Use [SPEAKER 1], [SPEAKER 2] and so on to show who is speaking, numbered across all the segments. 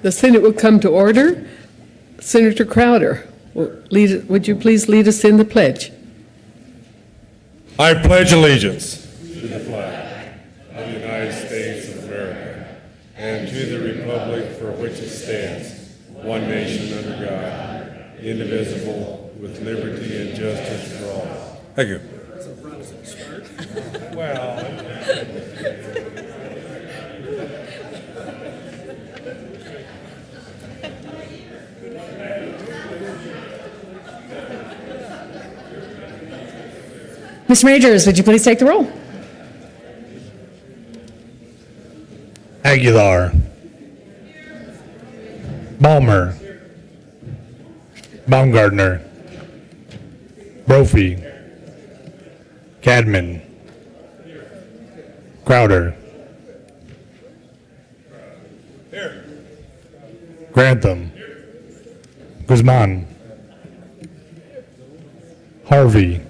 [SPEAKER 1] The Senate will come to order. Senator Crowder, would you please lead us in the pledge?
[SPEAKER 2] I pledge allegiance to the flag of the United States of America and to the republic for which it stands, one nation under God, indivisible, with liberty and justice for all. Thank you. Well.
[SPEAKER 3] Mr. Majors, would you please take the roll?
[SPEAKER 4] Aguilar, Balmer, Baumgartner, Brophy, Cadman, Crowder, Grantham, Guzman, Harvey,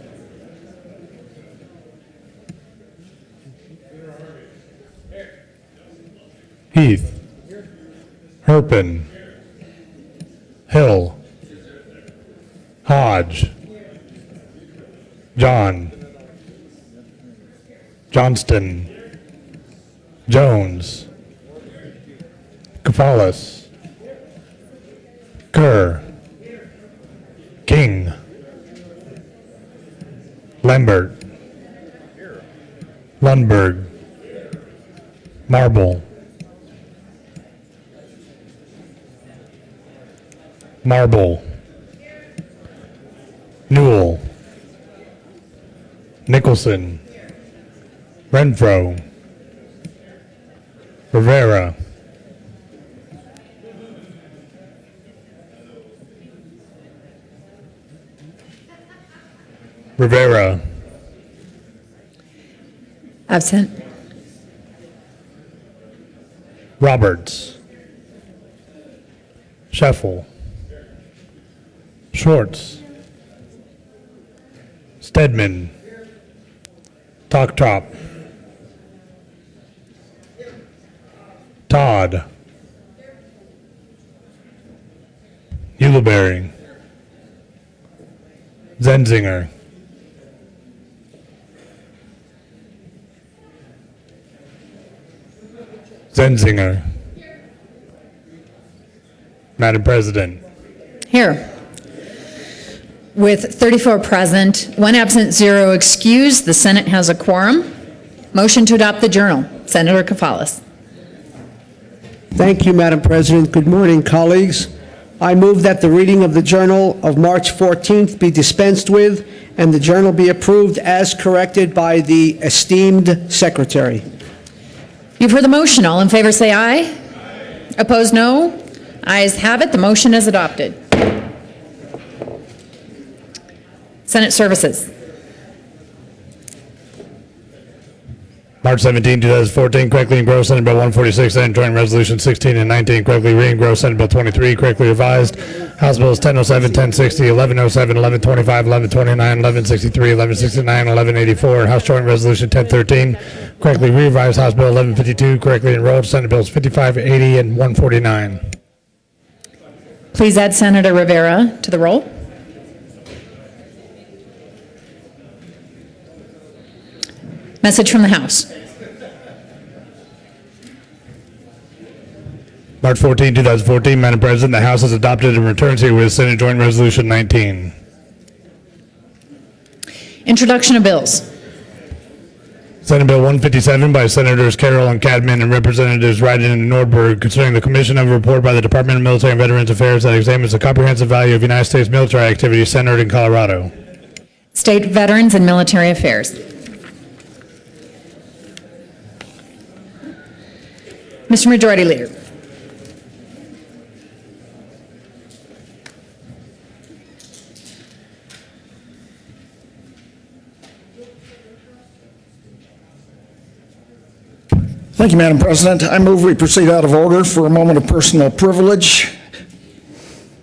[SPEAKER 4] Heath, Herpin, Hill, Hodge, John, Johnston, Jones, Kafalis, Kerr, King, Lambert, Lundberg, Marble, Newell, Nicholson, Renfro, Rivera,
[SPEAKER 3] Absent.
[SPEAKER 4] Roberts, Scheffel, Schwartz, Stedman, Toktrop, Todd, Uleberry, Zenzinger, Madam President.
[SPEAKER 3] Here. With 34 present, 1 absent, 0 excused, the Senate has a quorum. Motion to adopt the journal. Senator Kafalis.
[SPEAKER 5] Thank you, Madam President. Good morning, colleagues. I move that the reading of the journal of March 14th be dispensed with and the journal be approved as corrected by the esteemed secretary.
[SPEAKER 3] You've heard the motion. All in favor say aye. Aye. Opposed, no. Ayes have it. The motion is adopted. Senate Services.
[SPEAKER 4] March 17, 2014, correctly engrossed Senate Bill 146, Senate Joint Resolution 16 and 19, correctly re-engrossed Senate Bill 23, correctly revised House Bills 1007, 1060, 1107, 1125, 1129, 1163, 1169, 1184, House Joint Resolution 1013, correctly revised House Bill 1152, correctly enrolled Senate Bills 55, 80, and 149.
[SPEAKER 3] Please add Senator Rivera to the roll. Message from the House.
[SPEAKER 4] March 14, 2014, Madam President, the House has adopted and returns here with Senate Joint Resolution 19.
[SPEAKER 3] Introduction of bills.
[SPEAKER 4] Senate Bill 157 by Senators Carroll and Cadman and Representatives Ryden and Nordberg concerning the commission of a report by the Department of Military and Veterans Affairs that examines the comprehensive value of United States military activity centered in Colorado.
[SPEAKER 3] State Veterans and Military Affairs. Mr. Majority Leader.
[SPEAKER 6] Thank you, Madam President. I move we proceed out of order for a moment of personal privilege.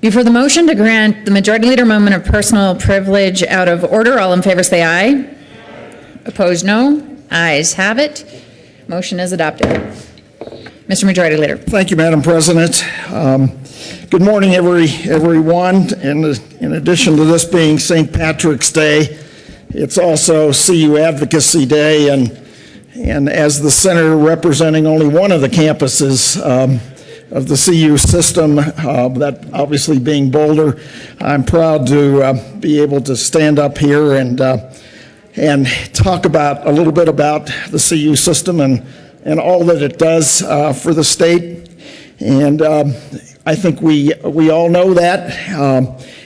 [SPEAKER 3] You've heard the motion to grant the Majority Leader a moment of personal privilege out of order. All in favor say aye. Opposed, no. Ayes have it. Motion is adopted. Mr. Majority Leader.
[SPEAKER 6] Thank you, Madam President. Good morning, everyone. In addition to this being St. Patrick's Day, it's also CU Advocacy Day, and as the senator representing only one of the campuses of the CU system, that obviously being Boulder, I'm proud to be able to stand up here and talk about a little bit about the CU system and all that it does for the state. And I think we all know that.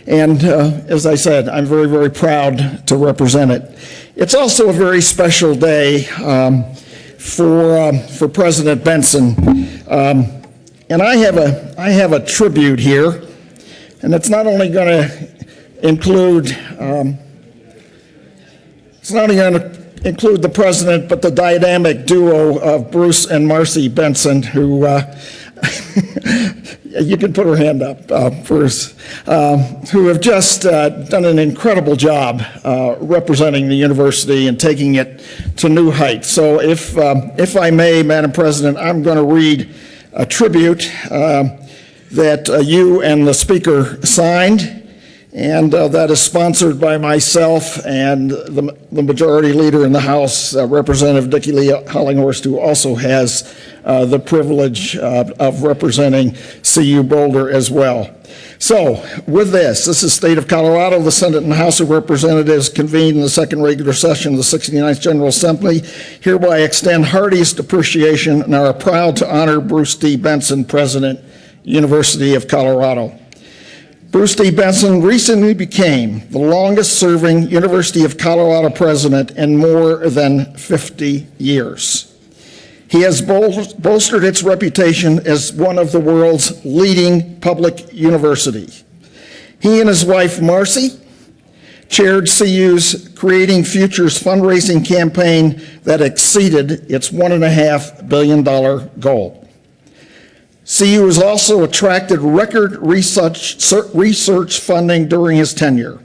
[SPEAKER 6] And as I said, I'm very, very proud to represent it. It's also a very special day for President Benson. And I have a tribute here, and it's not only going to include the president, but the dynamic duo of Bruce and Marcy Benson, who you can put her hand up, Bruce, who have just done an incredible job representing the university and taking it to new heights. So if I may, Madam President, I'm going to read a tribute that you and the Speaker signed, and that is sponsored by myself and the Majority Leader in the House, Representative Dickie Lee Hollinghorst, who also has the privilege of representing CU Boulder as well. So, with this is State of Colorado. The Senate and House of Representatives convened in the second regular session of the 69th General Assembly hereby extend heartiest appreciation and are proud to honor Bruce D. Benson, President, University of Colorado. Bruce D. Benson recently became the longest-serving University of Colorado president in more than 50 years. He has bolstered its reputation as one of the world's leading public universities. He and his wife, Marcy, chaired CU's Creating Futures fundraising campaign that exceeded its $1.5 billion goal. CU has also attracted record research funding during his tenure.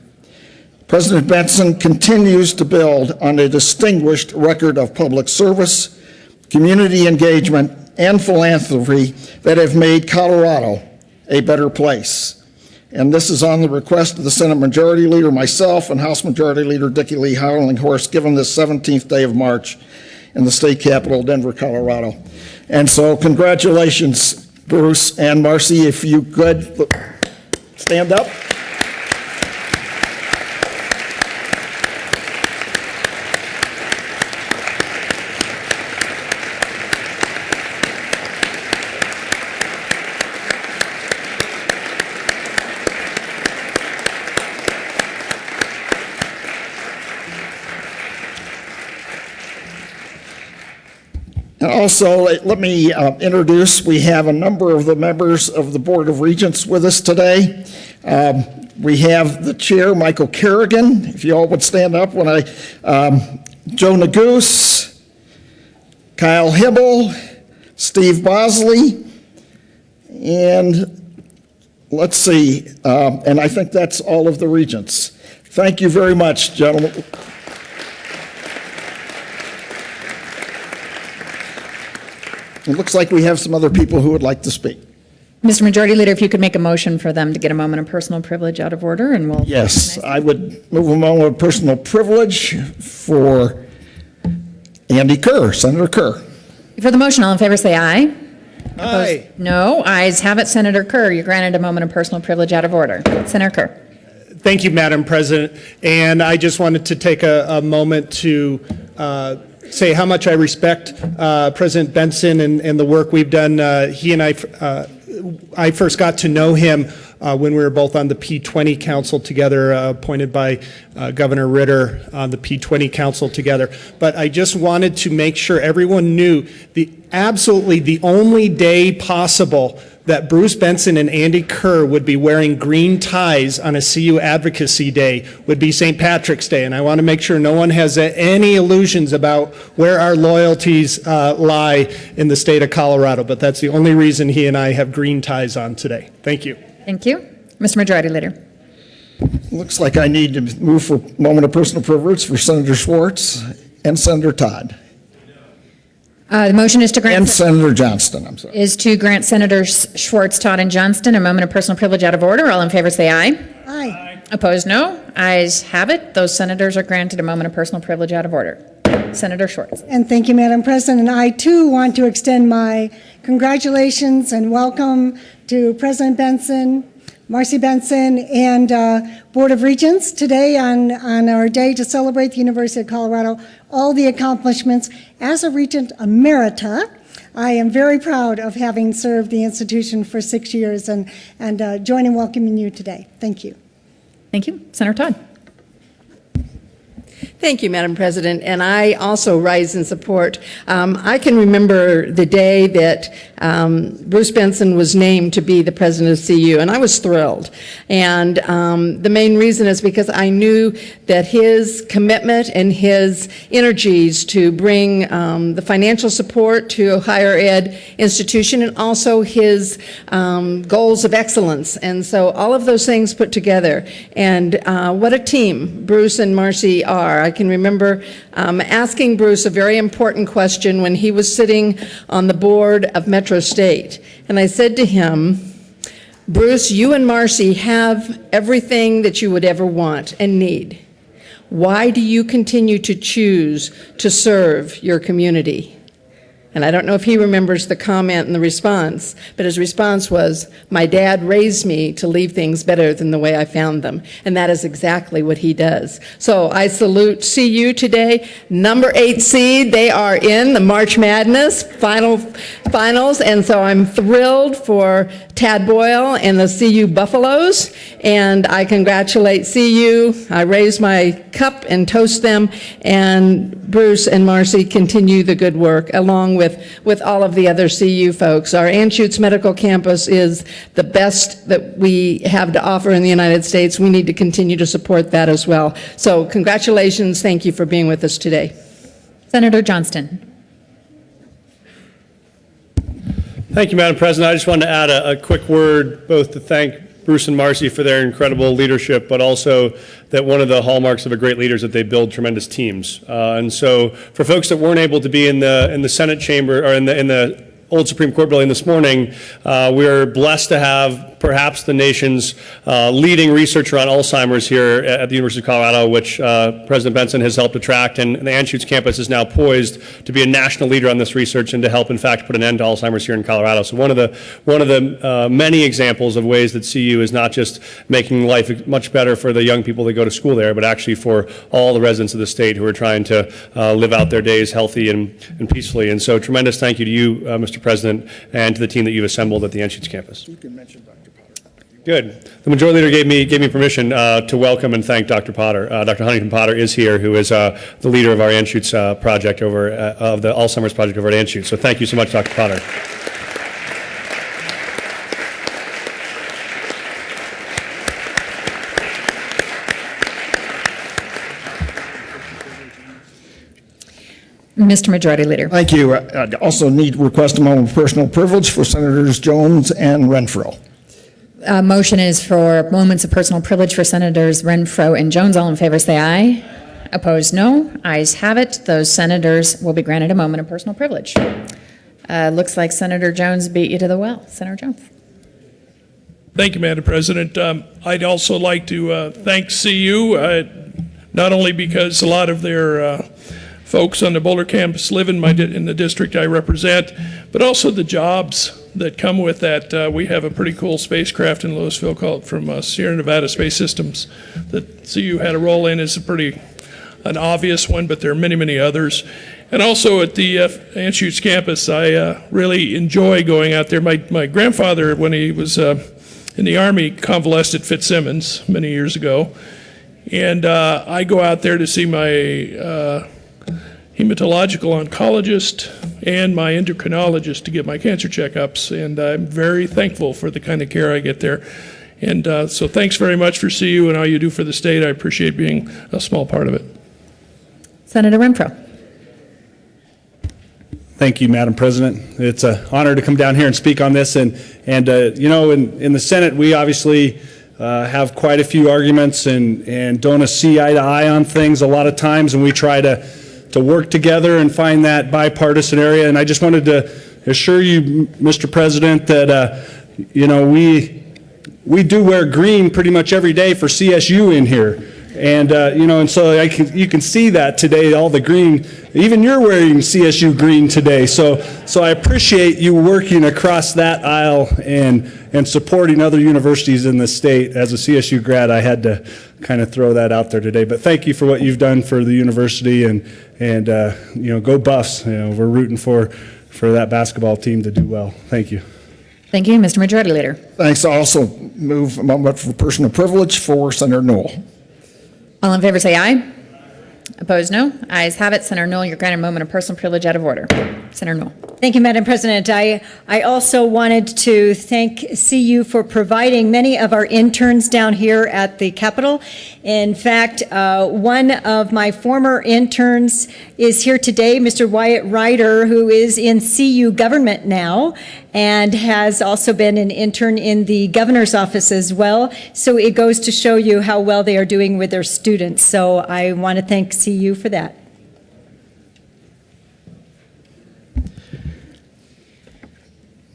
[SPEAKER 6] President Benson continues to build on a distinguished record of public service, community engagement, and philanthropy that have made Colorado a better place. And this is on the request of the Senate Majority Leader, myself, and House Majority Leader Dickie Lee Hollinghorst, given this 17th day of March in the state capital, Denver, Colorado. And so congratulations, Bruce and Marcy, if you could stand up. And also, let me introduce, we have a number of the members of the Board of Regents with us today. We have the chair, Michael Kerrigan, if you all would stand up when Joe Nagoose, Kyle Hibble, Steve Bosley, and let's see, and I think that's all of the regents. Thank you very much, gentlemen. It looks like we have some other people who would like to speak.
[SPEAKER 3] Mr. Majority Leader, if you could make a motion for them to get a moment of personal privilege out of order, and we'll...
[SPEAKER 6] Yes, I would move a moment of personal privilege for Andy Kerr, Senator Kerr.
[SPEAKER 3] For the motion, all in favor say aye.
[SPEAKER 7] Aye.
[SPEAKER 3] Opposed, no. Ayes have it. Senator Kerr, you're granted a moment of personal privilege out of order. Senator Kerr.
[SPEAKER 7] Thank you, Madam President. And I just wanted to take a moment to say how much I respect President Benson and the work we've done. He and I first got to know him when we were both on the P20 Council together, appointed by Governor Ritter on the P20 Council together. But I just wanted to make sure everyone knew absolutely the only day possible that Bruce Benson and Andy Kerr would be wearing green ties on a CU Advocacy Day would be St. Patrick's Day. And I want to make sure no one has any illusions about where our loyalties lie in the state of Colorado. But that's the only reason he and I have green ties on today. Thank you.
[SPEAKER 3] Thank you. Mr. Majority Leader.
[SPEAKER 6] Looks like I need to move for a moment of personal privilege for Senator Schwartz and Senator Todd.
[SPEAKER 3] The motion is to grant.
[SPEAKER 6] And Senator Johnston, I'm sorry.
[SPEAKER 3] Is to grant Senators Schwartz, Todd, and Johnston a moment of personal privilege out of order. All in favor say aye.
[SPEAKER 8] Aye.
[SPEAKER 3] Opposed, no. Ayes have it. Those senators are granted a moment of personal privilege out of order. Senator Schwartz.
[SPEAKER 8] And thank you, Madam President. And I, too, want to extend my congratulations and welcome to President Benson, Marcy Benson, and Board of Regents today on our day to celebrate the University of Colorado, all the accomplishments. As a Regent Emerita, I am very proud of having served the institution for 6 years and join in welcoming you today. Thank you.
[SPEAKER 3] Thank you. Senator Todd.
[SPEAKER 9] Thank you, Madam President, and I also rise in support. I can remember the day that Bruce Benson was named to be the president of CU, and I was thrilled. And the main reason is because I knew that his commitment and his energies to bring the financial support to a higher ed institution and also his goals of excellence. And so all of those things put together. And what a team Bruce and Marcy are. I can remember asking Bruce a very important question when he was sitting on the board of Metro State. And I said to him, Bruce, you and Marcy have everything that you would ever want and need. Why do you continue to choose to serve your community? And I don't know if he remembers the comment and the response, but his response was, my dad raised me to leave things better than the way I found them. And that is exactly what he does. So I salute CU today. Number 8 seed, they are in the March Madness finals. And so I'm thrilled for Tad Boyle and the CU Buffaloes. And I congratulate CU. I raise my cup and toast them. And Bruce and Marcy continue the good work along with all of the other CU folks. Our Anschutz Medical Campus is the best that we have to offer in the United States. We need to continue to support that as well. So congratulations. Thank you for being with us today.
[SPEAKER 3] Senator Johnston.
[SPEAKER 10] Thank you, Madam President. I just wanted to add a quick word, both to thank Bruce and Marcy for their incredible leadership, but also that one of the hallmarks of a great leader is that they build tremendous teams. And so for folks that weren't able to be in the Senate chamber or in the old Supreme Court building this morning, we are blessed to have perhaps the nation's leading researcher on Alzheimer's here at the University of Colorado, which President Benson has helped attract, and the Anschutz campus is now poised to be a national leader on this research and to help, in fact, put an end to Alzheimer's here in Colorado. So one of the many examples of ways that CU is not just making life much better for the young people that go to school there, but actually for all the residents of the state who are trying to live out their days healthy and peacefully. And so tremendous thank you to you, Mr. President, and to the team that you've assembled at the Anschutz campus.
[SPEAKER 6] You can mention Dr. Potter.
[SPEAKER 10] Good. The Majority Leader gave me permission to welcome and thank Dr. Potter. Dr. Huntington Potter is here, who is the leader of our Anschutz project of the Alzheimer's project over at Anschutz. So thank you so much, Dr. Potter.
[SPEAKER 3] Mr. Majority Leader.
[SPEAKER 6] Thank you. I also need to request a moment of personal privilege for Senators Jones and Renfro.
[SPEAKER 3] Motion is for moments of personal privilege for Senators Renfro and Jones. All in favor say aye. Opposed, no. Ayes have it. Those senators will be granted a moment of personal privilege. Looks like Senator Jones beat you to the well. Senator Jones.
[SPEAKER 11] Thank you, Madam President. I'd also like to thank CU, not only because a lot of their folks on the Boulder campus live in the district I represent, but also the jobs that come with that. We have a pretty cool spacecraft in Louisville called from Sierra Nevada Space Systems that CU had a role in. Is an obvious one, but there are many, many others. And also at the Anschutz campus, I really enjoy going out there. My grandfather, when he was in the Army, convalesced at Fitzsimmons many years ago. And I go out there to see my hematological oncologist and my endocrinologist to get my cancer checkups, and I'm very thankful for the kind of care I get there. And so thanks very much for CU and all you do for the state. I appreciate being a small part of it.
[SPEAKER 3] Senator Renfro.
[SPEAKER 12] Thank you, Madam President. It's an honor to come down here and speak on this. And you know, in the Senate, we obviously have quite a few arguments and don't see eye to eye on things a lot of times, and we try to to work together and find that bipartisan area. And I just wanted to assure you, Mr. President, that, we do wear green pretty much every day for CSU in here. And, and so you can see that today, all the green, even you're wearing CSU green today. So I appreciate you working across that aisle and supporting other universities in the state. As a CSU grad, I had to kind of throw that out there today. But thank you for what you've done for the university and go Buffs. We're rooting for that basketball team to do well. Thank you.
[SPEAKER 3] Thank you, Mr. Majority Leader.
[SPEAKER 6] Thanks. I also move a moment for personal privilege for Senator Newell.
[SPEAKER 3] All in favor say aye. Opposed, no. Ayes have it. Senator Newell, you're granted a moment of personal privilege out of order. Senator Newell.
[SPEAKER 13] Thank you, Madam President. I also wanted to thank CU for providing many of our interns down here at the Capitol. In fact, one of my former interns is here today, Mr. Wyatt Ryder, who is in CU government now and has also been an intern in the governor's office as well. So it goes to show you how well they are doing with their students. So I want to thank CU for that.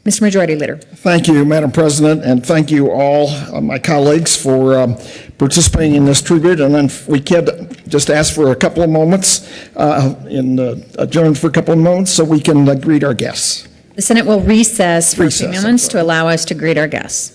[SPEAKER 3] Mr. Majority Leader.
[SPEAKER 6] Thank you, Madam President, and thank you all, my colleagues, for participating in this tribute. And then if we could just ask for a couple of moments, adjourn for a couple of moments so we can greet our guests.
[SPEAKER 3] The Senate will recess for a few moments to allow us to greet our guests.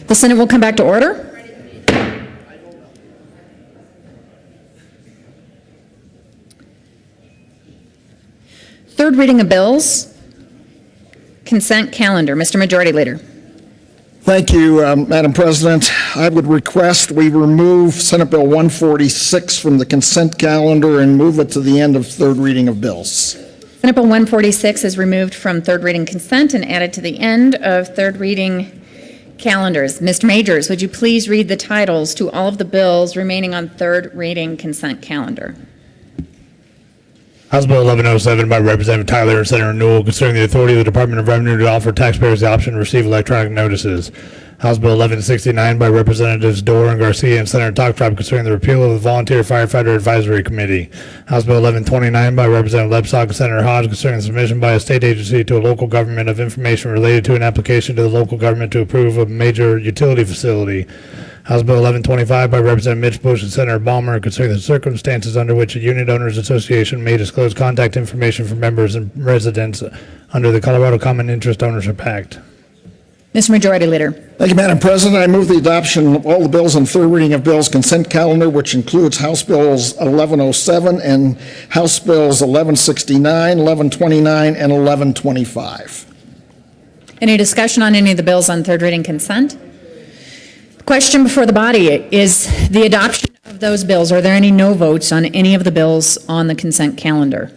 [SPEAKER 3] The Senate will come back to order. Third reading of bills. Consent calendar. Mr. Majority Leader.
[SPEAKER 6] Thank you, Madam President. I would request we remove Senate Bill 146 from the consent calendar and move it to the end of third reading of bills.
[SPEAKER 3] Senate Bill 146 is removed from third reading consent and added to the end of third reading calendars. Mr. Majors, would you please read the titles to all of the bills remaining on third reading consent calendar?
[SPEAKER 4] House Bill 1107 by Representative Tyler and Senator Newell concerning the authority of the Department of Revenue to offer taxpayers the option to receive electronic notices. House Bill 1169 by Representatives Dorr and Garcia and Senator Toctrop concerning the repeal of the Volunteer Firefighter Advisory Committee. House Bill 1129 by Representative Lepsock and Senator Hodge concerning the submission by a state agency to a local government of information related to an application to the local government to approve a major utility facility. House Bill 1125 by Representative Mitch Bush and Senator Balmer concerning the circumstances under which a unit owners association may disclose contact information for members and residents under the Colorado Common Interest Ownership Act.
[SPEAKER 3] Mr. Majority Leader.
[SPEAKER 6] Thank you, Madam President. I move the adoption of all the bills on third reading of bills consent calendar, which includes House Bills 1107 and House Bills 1169, 1129, and 1125.
[SPEAKER 3] Any discussion on any of the bills on third reading consent? Question before the body is the adoption of those bills. Are there any no votes on any of the bills on the consent calendar?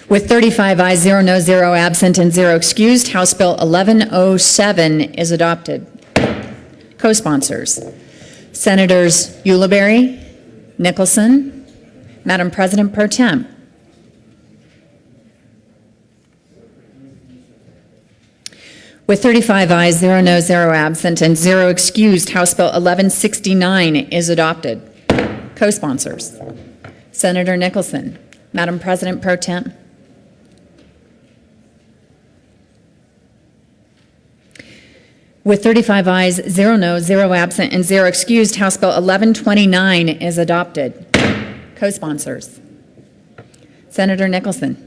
[SPEAKER 3] With 35 ayes, 0 no, 0 absent, and 0 excused, House Bill 1107 is adopted. Co-sponsors, Senators Ulibarri, Nicholson, Madam President Pro Tem. With 35 ayes, 0 no, 0 absent, and 0 excused, House Bill 1169 is adopted. Co-sponsors, Senator Nicholson, Madam President Pro Tem. With 35 ayes, 0 no, 0 absent, and 0 excused, House Bill 1129 is adopted. Co-sponsors, Senator Nicholson.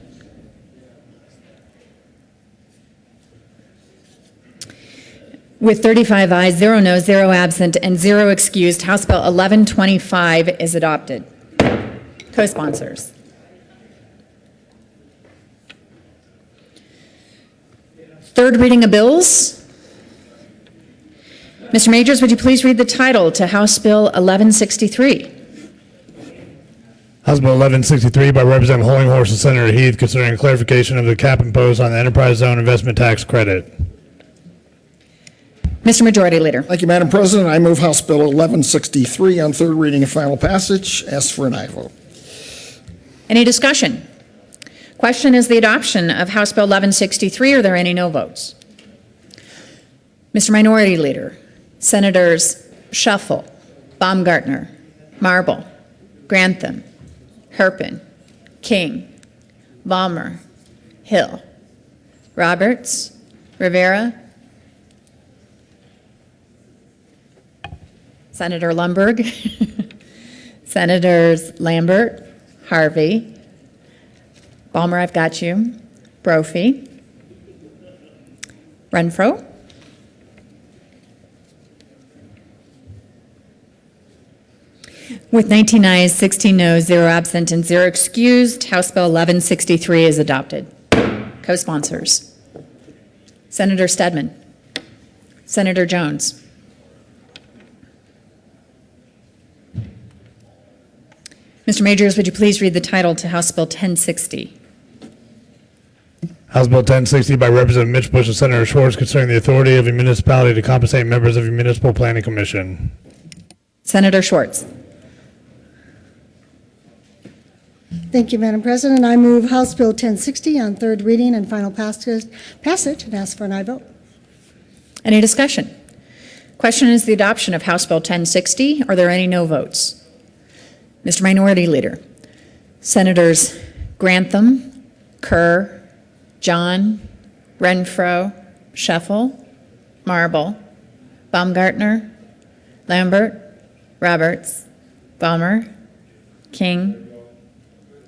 [SPEAKER 3] With 35 ayes, 0 no, 0 absent, and 0 excused, House Bill 1125 is adopted. Co-sponsors. Third reading of bills. Mr. Majors, would you please read the title to House Bill 1163?
[SPEAKER 4] House Bill 1163 by Representative Hollinghorse and Senator Heath concerning clarification of the cap imposed on the Enterprise Zone Investment Tax Credit.
[SPEAKER 3] Mr. Majority Leader.
[SPEAKER 6] Thank you, Madam President. I move House Bill 1163 on third reading and final passage. Ask for an aye vote.
[SPEAKER 3] Any discussion? Question is the adoption of House Bill 1163. Are there any no votes? Mr. Minority Leader, Senators Shuffle, Baumgartner, Marble, Grantham, Herpin, King, Balmer, Hill, Roberts, Rivera, Senator Lundberg, Senators Lambert, Harvey, Balmer, I've got you, Brophy, Renfro, with 19 ayes, 16 noes, 0 absent, and 0 excused, House Bill 1163 is adopted. Co-sponsors, Senator Stedman, Senator Jones, Mr. Majors, would you please read the title to House Bill 1060?
[SPEAKER 4] House Bill 1060 by Representative Mitch Bush and Senator Schwartz concerning the authority of a municipality to compensate members of a municipal planning commission.
[SPEAKER 3] Senator Schwartz.
[SPEAKER 8] Thank you, Madam President. I move House Bill 1060 on third reading and final passage and ask for an aye vote.
[SPEAKER 3] Any discussion? Question is the adoption of House Bill 1060. Are there any no votes? Mr. Minority Leader, Senators Grantham, Kerr, John, Renfro, Shuffle, Marble, Baumgartner, Lambert, Roberts, Balmer, King,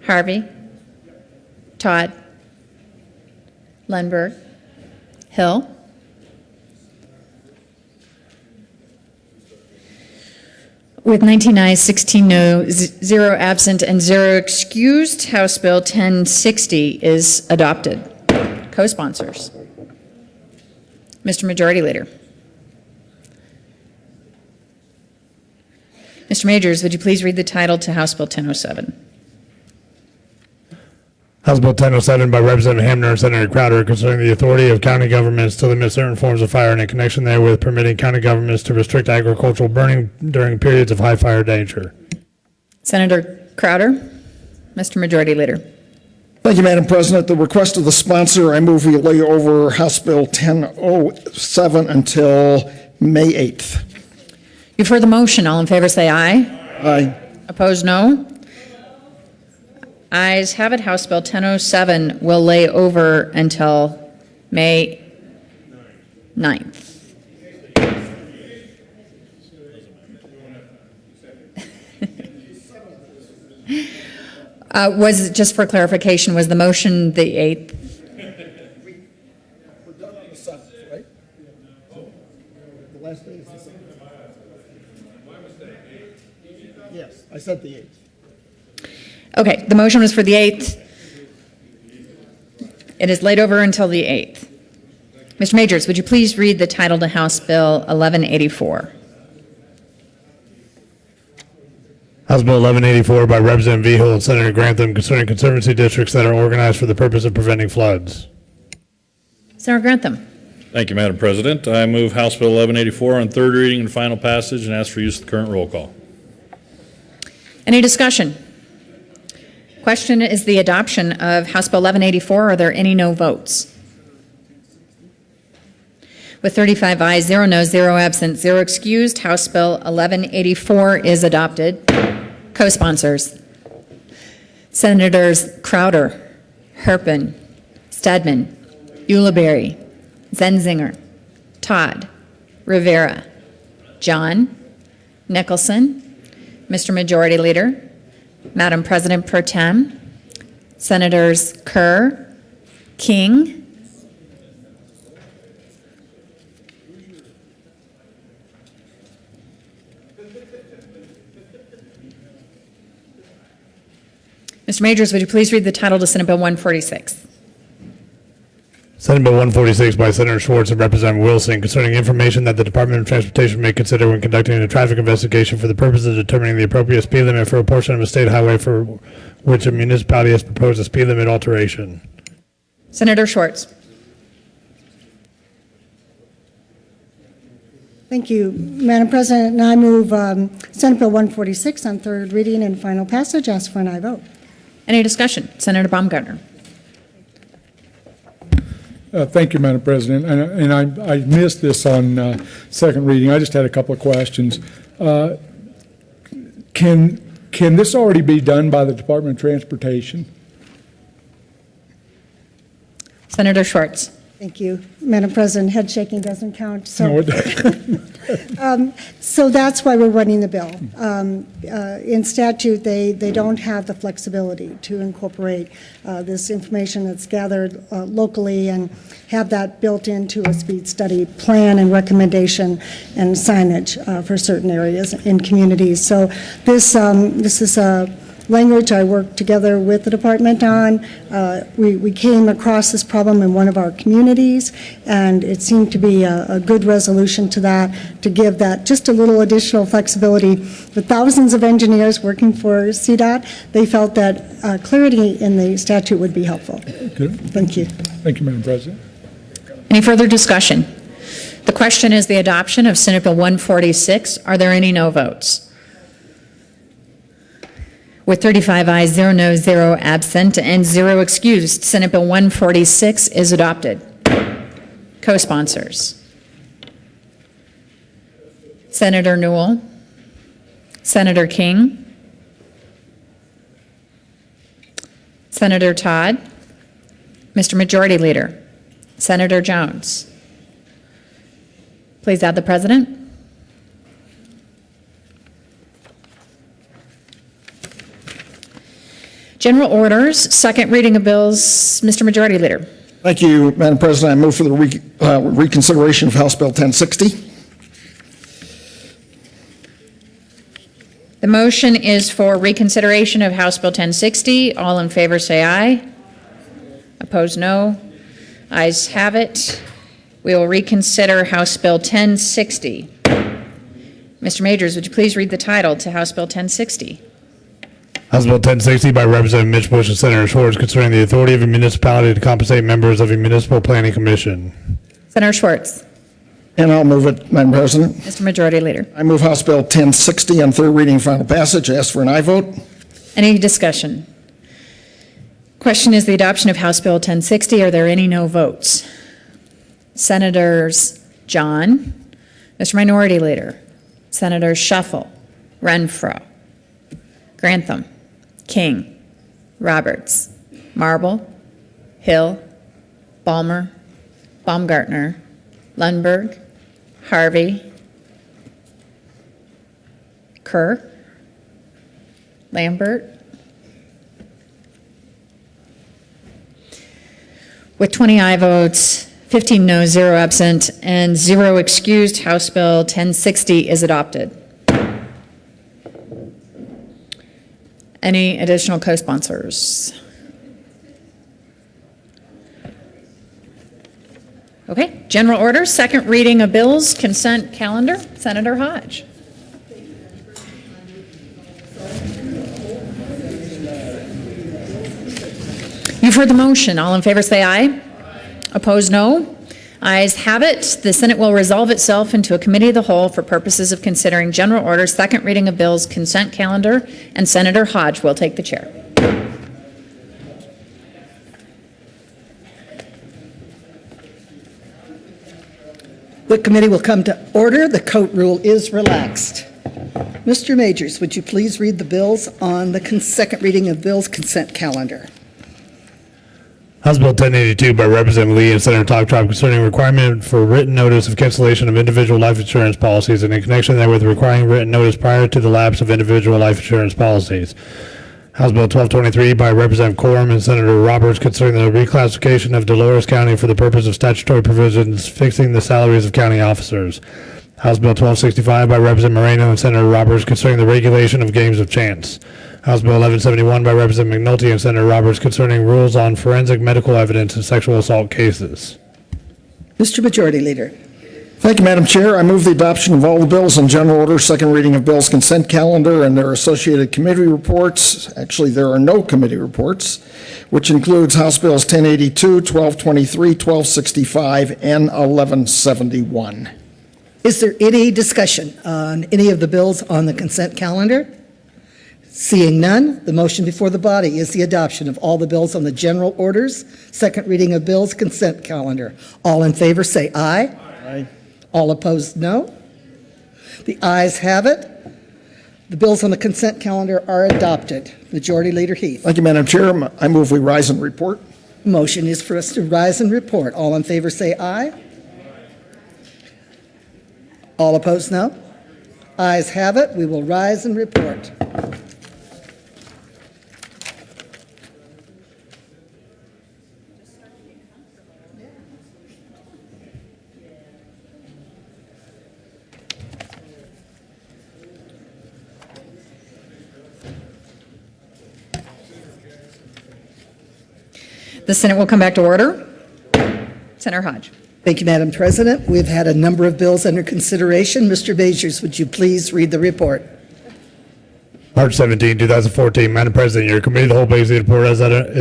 [SPEAKER 3] Harvey, Todd, Lundberg, Hill, With 19 ayes, 16 no, 0 absent, and 0 excused, House Bill 1060 is adopted. Co-sponsors. Mr. Majority Leader. Mr. Majors, would you please read the title to House Bill 1007?
[SPEAKER 4] House Bill 1007 by Representative Hamner and Senator Crowder concerning the authority of county governments to limit certain forms of fire and in connection therewith permitting county governments to restrict agricultural burning during periods of high fire danger.
[SPEAKER 3] Senator Crowder. Mr. Majority Leader.
[SPEAKER 6] Thank you, Madam President. At the request of the sponsor, I move we lay over House Bill 1007 until May 8th.
[SPEAKER 3] You've heard the motion. All in favor say aye.
[SPEAKER 6] Aye.
[SPEAKER 3] Opposed, no. Ayes have it. House Bill 1007 will lay over until May 9th. Was, just for clarification, was the motion the 8th?
[SPEAKER 6] We're done on the 7th, right? The last day is the 7th. Yes, I said the 8th.
[SPEAKER 3] Okay, the motion was for the 8th. It is laid over until the 8th. Mr. Majors, would you please read the title to House Bill 1184?
[SPEAKER 4] House Bill 1184 by Representative Vigil and Senator Grantham concerning conservancy districts that are organized for the purpose of preventing floods.
[SPEAKER 3] Senator Grantham.
[SPEAKER 14] Thank you, Madam President. I move House Bill 1184 on third reading and final passage and ask for use of the current roll call.
[SPEAKER 3] Any discussion? Question is the adoption of House Bill 1184. Are there any no votes? With 35 ayes, 0 noes, 0 absent, 0 excused, House Bill 1184 is adopted. Co-sponsors. Senators Crowder, Herpin, Stedman, Ulibarri, Zenzinger, Todd, Rivera, John, Nicholson, Mr. Majority Leader, Madam President Pro Tem, Senators Kerr, King, Mr. Majors, would you please read the title to Senate Bill 146?
[SPEAKER 4] Senate Bill 146 by Senator Schwartz and Representative Wilson concerning information that the Department of Transportation may consider when conducting a traffic investigation for the purpose of determining the appropriate speed limit for a portion of a state highway for which a municipality has proposed a speed limit alteration.
[SPEAKER 3] Senator Schwartz.
[SPEAKER 8] Thank you, Madam President, and I move Senate Bill 146 on third reading and final passage. Ask for an aye vote.
[SPEAKER 3] Any discussion? Senator Baumgartner.
[SPEAKER 15] Thank you, Madam President. And I missed this on second reading. I just had a couple of questions. Can this already be done by the Department of Transportation?
[SPEAKER 3] Senator Schwartz.
[SPEAKER 8] Thank you, Madam President. Head shaking doesn't count. So,
[SPEAKER 15] No, it doesn't.
[SPEAKER 8] so that's why we're running the bill. In statute, they don't have the flexibility to incorporate this information that's gathered locally and have that built into a speed study plan and recommendation and signage for certain areas in communities. So this is a language I worked together with the department on. We came across this problem in one of our communities, and it seemed to be a good resolution to that, to give that just a little additional flexibility. With thousands of engineers working for CDOT, they felt that clarity in the statute would be helpful.
[SPEAKER 15] Good.
[SPEAKER 8] Thank you.
[SPEAKER 15] Thank you, Madam President.
[SPEAKER 3] Any further discussion? The question is the adoption of Senate Bill 146. Are there any no votes? With 35 ayes, 0 noes, 0 absent, and 0 excused, Senate Bill 146 is adopted. Co-sponsors. Senator Newell, Senator King, Senator Todd, Mr. Majority Leader, Senator Jones. Please add the President. General orders, second reading of bills. Mr. Majority Leader.
[SPEAKER 6] Thank you, Madam President. I move for the reconsideration of House Bill 1060.
[SPEAKER 3] The motion is for reconsideration of House Bill 1060. All in favor say aye. Opposed, no. Ayes have it. We will reconsider House Bill 1060. Mr. Majors, would you please read the title to House Bill 1060?
[SPEAKER 4] House Bill 1060 by Representative Mitch Bush and Senator Schwartz concerning the authority of a municipality to compensate members of a municipal planning commission.
[SPEAKER 3] Senator Schwartz.
[SPEAKER 6] And I'll move it, Madam President.
[SPEAKER 3] Mr. Majority Leader.
[SPEAKER 6] I move House Bill 1060 on third reading and final passage. I ask for an aye vote.
[SPEAKER 3] Any discussion? Question is the adoption of House Bill 1060. Are there any no votes? Senators John, Mr. Minority Leader, Senators Shuffle, Renfro, Grantham, King, Roberts, Marble, Hill, Balmer, Baumgartner, Lundberg, Harvey, Kerr, Lambert. With 20 aye votes, 15 no, 0 absent, and 0 excused, House Bill 1060 is adopted. Any additional co-sponsors? Okay, general order, second reading of bills, consent calendar. Senator Hodge. You've heard the motion. All in favor say aye. Opposed, no. Ayes have it. The Senate will resolve itself into a committee of the whole for purposes of considering general order, second reading of bills, consent calendar, and Senator Hodge will take the chair.
[SPEAKER 16] The committee will come to order. The coat rule is relaxed. Mr. Majors, would you please read the bills on the second reading of bills consent calendar?
[SPEAKER 4] House Bill 1082 by Representative Lee and Senator Toptrop concerning requirement for written notice of cancellation of individual life insurance policies and in connection therewith requiring written notice prior to the lapse of individual life insurance policies. House Bill 1223 by Representative Corum and Senator Roberts concerning the reclassification of Dolores County for the purpose of statutory provisions fixing the salaries of county officers. House Bill 1265 by Representative Moreno and Senator Roberts concerning the regulation of games of chance. House Bill 1171 by Representative McNulty and Senator Roberts concerning rules on forensic medical evidence in sexual assault cases.
[SPEAKER 16] Mr. Majority Leader.
[SPEAKER 6] Thank you, Madam Chair. I move the adoption of all the bills in general order, second reading of bills consent calendar and their associated committee reports. Actually, there are no committee reports, which includes House Bills 1082, 1223, 1265, and 1171.
[SPEAKER 16] Is there any discussion on any of the bills on the consent calendar? Seeing none, the motion before the body is the adoption of all the bills on the general orders, second reading of bills consent calendar. All in favor say aye.
[SPEAKER 6] Aye.
[SPEAKER 16] All opposed, no. The ayes have it. The bills on the consent calendar are adopted. Majority Leader Heath.
[SPEAKER 6] Thank you, Madam Chair. I move we rise and report.
[SPEAKER 16] Motion is for us to rise and report. All in favor say aye. All opposed, no. Ayes have it. We will rise and report.
[SPEAKER 3] The Senate will come back to order. Senator Hodge.
[SPEAKER 16] Thank you, Madam President. We've had a number of bills under consideration. Mr. Majors, would you please read the report?
[SPEAKER 4] March 17, 2014. Madam President, your committee of the whole basic report has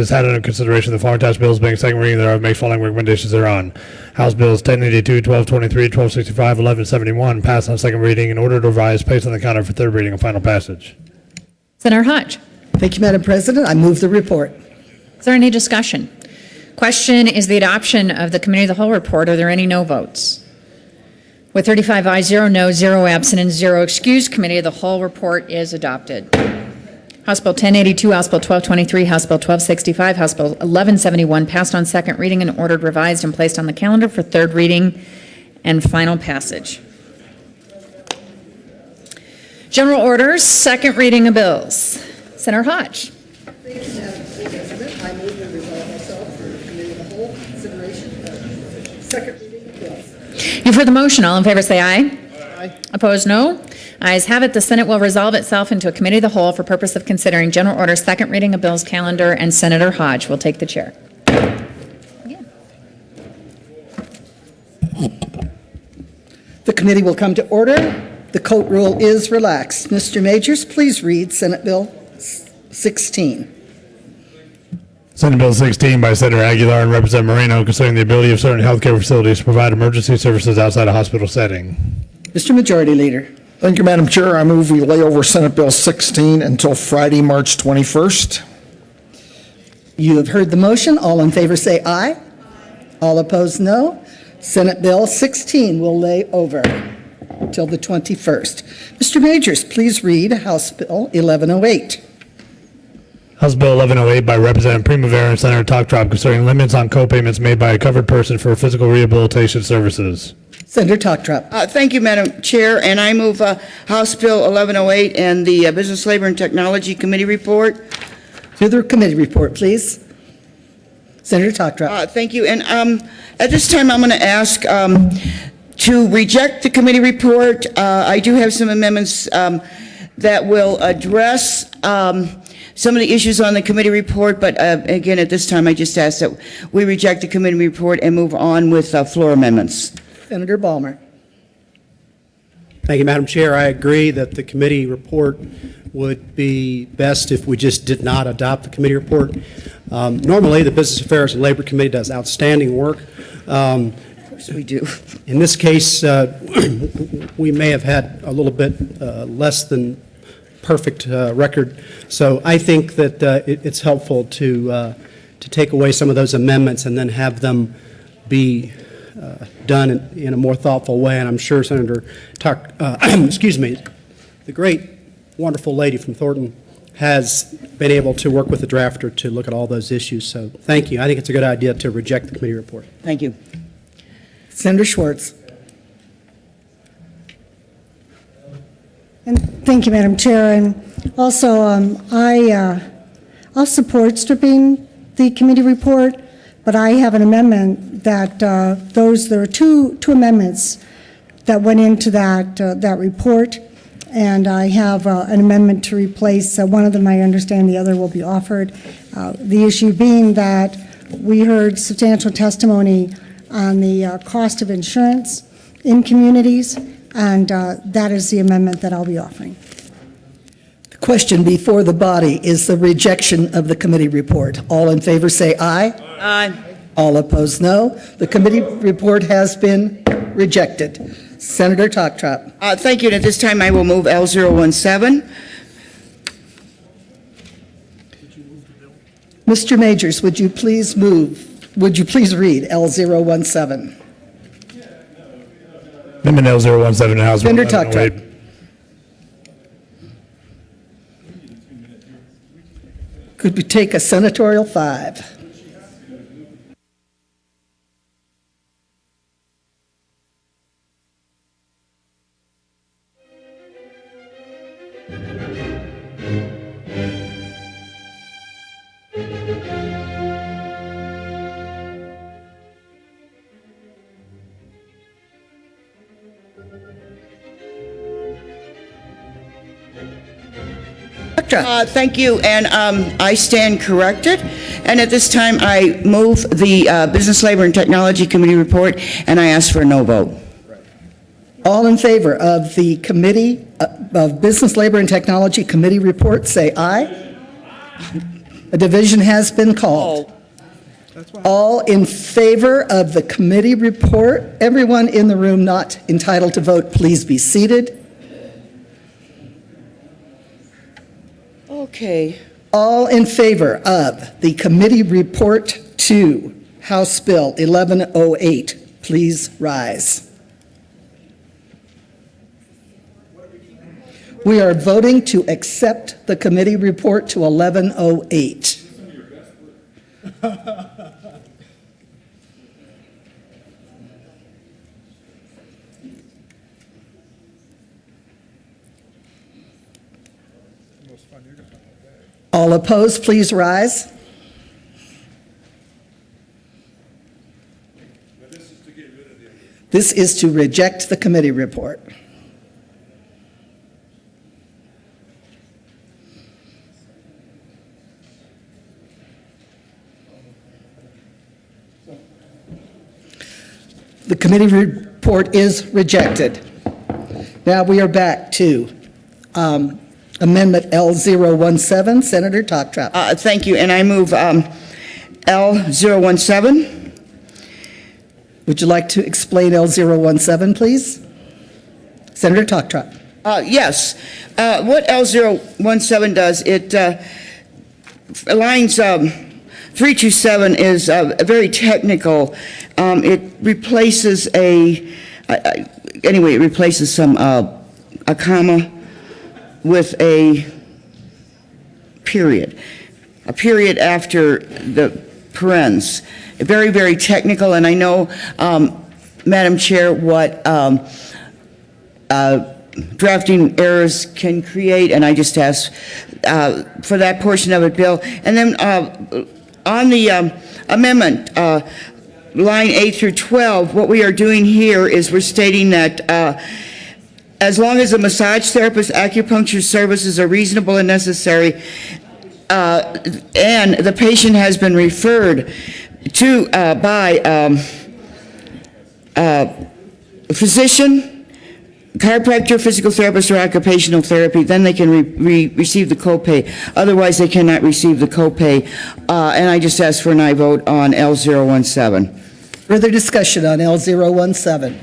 [SPEAKER 4] had under consideration the following attached bills being second reading thereof, makes following recommendations thereon. House Bills 1082, 1223, 1265, 1171 passed on second reading in order to revise, placed on the counter for third reading and final passage.
[SPEAKER 3] Senator Hodge.
[SPEAKER 16] Thank you, Madam President. I move the report.
[SPEAKER 3] Is there any discussion? Question is the adoption of the committee of the whole report. Are there any no votes? With 35 ayes, 0 no, 0 absent, and 0 excused, committee of the whole report is adopted. House Bill 1082, House Bill 1223, House Bill 1265, House Bill 1171 passed on second reading and ordered revised and placed on the calendar for third reading and final passage. General orders, second reading of bills. Senator Hodge.
[SPEAKER 16] Thank you, Madam President. I move we resolve ourselves for the committee of the whole consideration of second reading of bills.
[SPEAKER 3] You've heard the motion. All in favor say aye.
[SPEAKER 6] Aye.
[SPEAKER 3] Opposed, no. Ayes have it. The Senate will resolve itself into a committee of the whole for purpose of considering general order second reading of bills calendar, and Senator Hodge will take the chair.
[SPEAKER 16] The committee will come to order. The court rule is relaxed. Mr. Majors, please read Senate Bill 16.
[SPEAKER 4] Senate Bill 16 by Senator Aguilar and Representative Moreno concerning the ability of certain healthcare facilities to provide emergency services outside a hospital setting.
[SPEAKER 16] Mr. Majority Leader.
[SPEAKER 6] Thank you, Madam Chair. I move we lay over Senate Bill 16 until Friday, March 21st.
[SPEAKER 16] You have heard the motion. All in favor say aye. All opposed, no. Senate Bill 16 will lay over until the 21st. Mr. Majors, please read House Bill 1108.
[SPEAKER 4] House Bill 1108 by Representative Primavera and Senator Toktrop concerning limits on co-payments made by a covered person for physical rehabilitation services.
[SPEAKER 16] Senator Toktrop.
[SPEAKER 17] Thank you, Madam Chair, and I move House Bill 1108 and the Business, Labor, and Technology Committee report.
[SPEAKER 16] To the committee report, please. Senator Toktrop.
[SPEAKER 17] Thank you, and at this time I'm going to ask to reject the committee report. I do have some amendments that will address some of the issues on the committee report, but again, at this time, I just ask that we reject the committee report and move on with floor amendments.
[SPEAKER 16] Senator Balmer.
[SPEAKER 18] Thank you, Madam Chair. I agree that the committee report would be best if we just did not adopt the committee report. Normally, the Business Affairs and Labor Committee does outstanding work.
[SPEAKER 17] Of course we do.
[SPEAKER 18] In this case, we may have had a little bit less than perfect record. So I think that it's helpful to take away some of those amendments and then have them be done in a more thoughtful way. And I'm sure Senator excuse me, the great, wonderful lady from Thornton has been able to work with the drafter to look at all those issues. So thank you. I think it's a good idea to reject the committee report.
[SPEAKER 17] Thank you.
[SPEAKER 16] Senator Schwartz.
[SPEAKER 8] And thank you, Madam Chair. And also, I'll support stripping the committee report, but I have an amendment that there are two amendments that went into that report, and I have an amendment to replace one of them. I understand the other will be offered. The issue being that we heard substantial testimony on the cost of insurance in communities, and that is the amendment that I'll be offering.
[SPEAKER 16] The question before the body is the rejection of the committee report. All in favor say aye.
[SPEAKER 17] Aye.
[SPEAKER 16] All opposed, no. The committee report has been rejected. Senator Toktrop.
[SPEAKER 17] Thank you. And at this time, I will move L017.
[SPEAKER 16] Mr. Majors, would you please read L017?
[SPEAKER 4] Amendment L017 in House Bill
[SPEAKER 16] Senator
[SPEAKER 4] 1108.
[SPEAKER 16] Toktrop. Could we take a senatorial 5?
[SPEAKER 17] Thank you, and I stand corrected. And at this time, I move the Business, Labor, and Technology Committee report, and I ask for a no vote.
[SPEAKER 16] All in favor of the Committee of Business, Labor, and Technology Committee report, say aye. A division has been called. All in favor of the committee report, everyone in the room not entitled to vote, please be seated.
[SPEAKER 17] Okay.
[SPEAKER 16] All in favor of the committee report to House Bill 1108, please rise. We are voting to accept the committee report to 1108. All opposed, please rise. This is to reject the committee report. The committee report is rejected. Now we are back to Amendment L017, Senator Toptrap.
[SPEAKER 17] Thank you, and I move L017.
[SPEAKER 16] Would you like to explain L017, please? Senator Toptrap.
[SPEAKER 17] Yes. What L017 does, it lines 327 is very technical. It replaces it replaces a comma with a period after the parens. Very, very technical, and I know, Madam Chair, what drafting errors can create, and I just ask for that portion of it, Bill. And then on the amendment, line 8 through 12, what we are doing here is we're stating that as long as a massage therapist, acupuncture services are reasonable and necessary, and the patient has been referred to by a physician, chiropractor, physical therapist, or occupational therapy, then they can receive the copay. Otherwise, they cannot receive the copay. And I just ask for an aye vote on L017.
[SPEAKER 16] Further discussion on L017?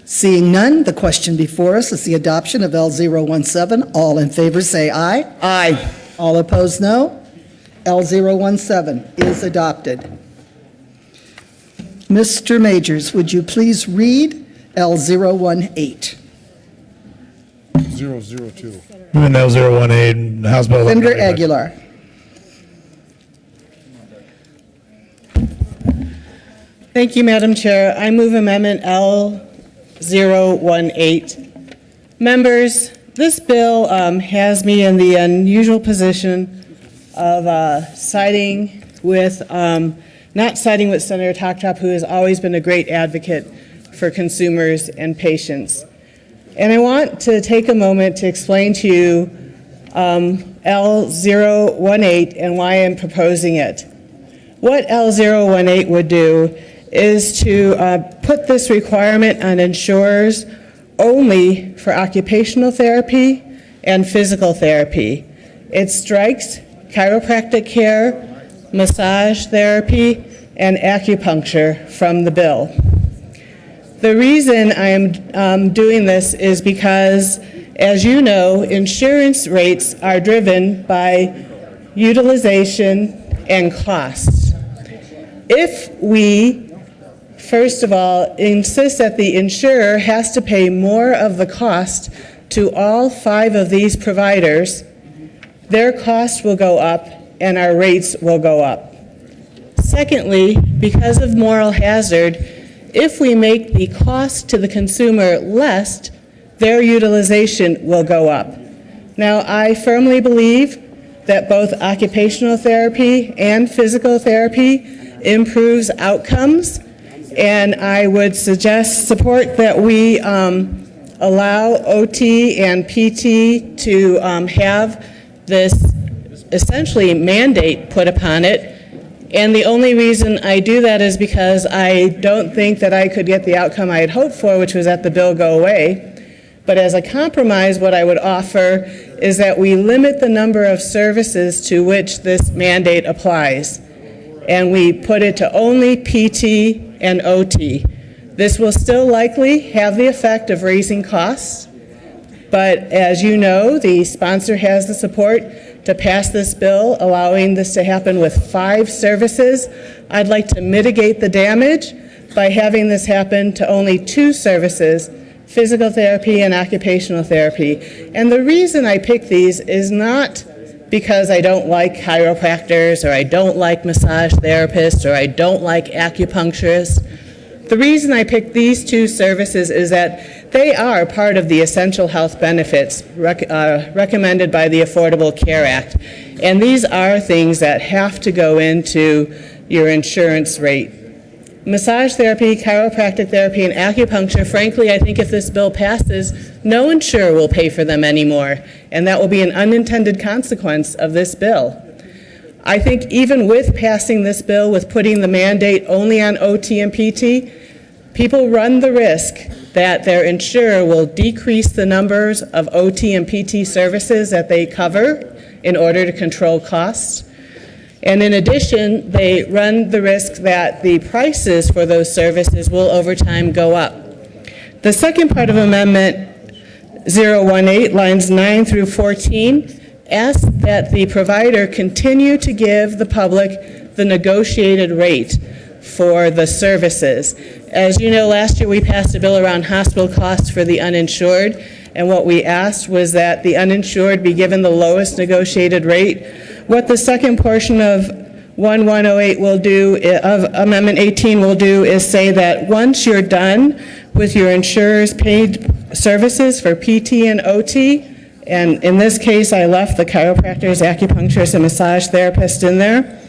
[SPEAKER 16] Seeing none, the question before us is the adoption of L017. All in favor say aye.
[SPEAKER 17] Aye.
[SPEAKER 16] All opposed, no. L017 is adopted. Mr. Majors, would you please read L018?
[SPEAKER 2] 002.
[SPEAKER 4] Moving L018, House Bill.
[SPEAKER 16] Senator Aguilar.
[SPEAKER 19] Thank you, Madam Chair. I move Amendment L018. Members, this bill has me in the unusual position of not siding with Senator Toptrap, who has always been a great advocate for consumers and patients. And I want to take a moment to explain to you L018 and why I'm proposing it. What L018 would do is to put this requirement on insurers only for occupational therapy and physical therapy. It strikes chiropractic care, massage therapy, and acupuncture from the bill. The reason I am doing this is because, as you know, insurance rates are driven by utilization and costs. If we, first of all, insist that the insurer has to pay more of the cost to all 5 of these providers, their cost will go up and our rates will go up. Secondly, because of moral hazard, if we make the cost to the consumer less, their utilization will go up. Now, I firmly believe that both occupational therapy and physical therapy improves outcomes, and I would support that we allow OT and PT to have this essentially mandate put upon it. And the only reason I do that is because I don't think that I could get the outcome I had hoped for, which was that the bill go away. But as a compromise, what I would offer is that we limit the number of services to which this mandate applies. And we put it to only PT and OT. This will still likely have the effect of raising costs. But as you know, the sponsor has the support to pass this bill, allowing this to happen with 5 services. I'd like to mitigate the damage by having this happen to only 2 services, physical therapy and occupational therapy. And the reason I pick these is not because I don't like chiropractors, or I don't like massage therapists, or I don't like acupuncturists. The reason I picked these 2 services is that they are part of the essential health benefits recommended by the Affordable Care Act. And these are things that have to go into your insurance rate. Massage therapy, chiropractic therapy, and acupuncture, frankly, I think if this bill passes, no insurer will pay for them anymore. And that will be an unintended consequence of this bill. I think even with passing this bill, with putting the mandate only on OT and PT, people run the risk that their insurer will decrease the numbers of OT and PT services that they cover in order to control costs. And in addition, they run the risk that the prices for those services will over time go up. The second part of Amendment 018, lines 9 through 14, asks that the provider continue to give the public the negotiated rate for the services. As you know, last year we passed a bill around hospital costs for the uninsured, and what we asked was that the uninsured be given the lowest negotiated rate. What the second portion of 1108 will do, of Amendment 18 will do, is say that once you're done with your insurer's paid services for PT and OT, and in this case I left the chiropractors, acupuncturists, and massage therapists in there,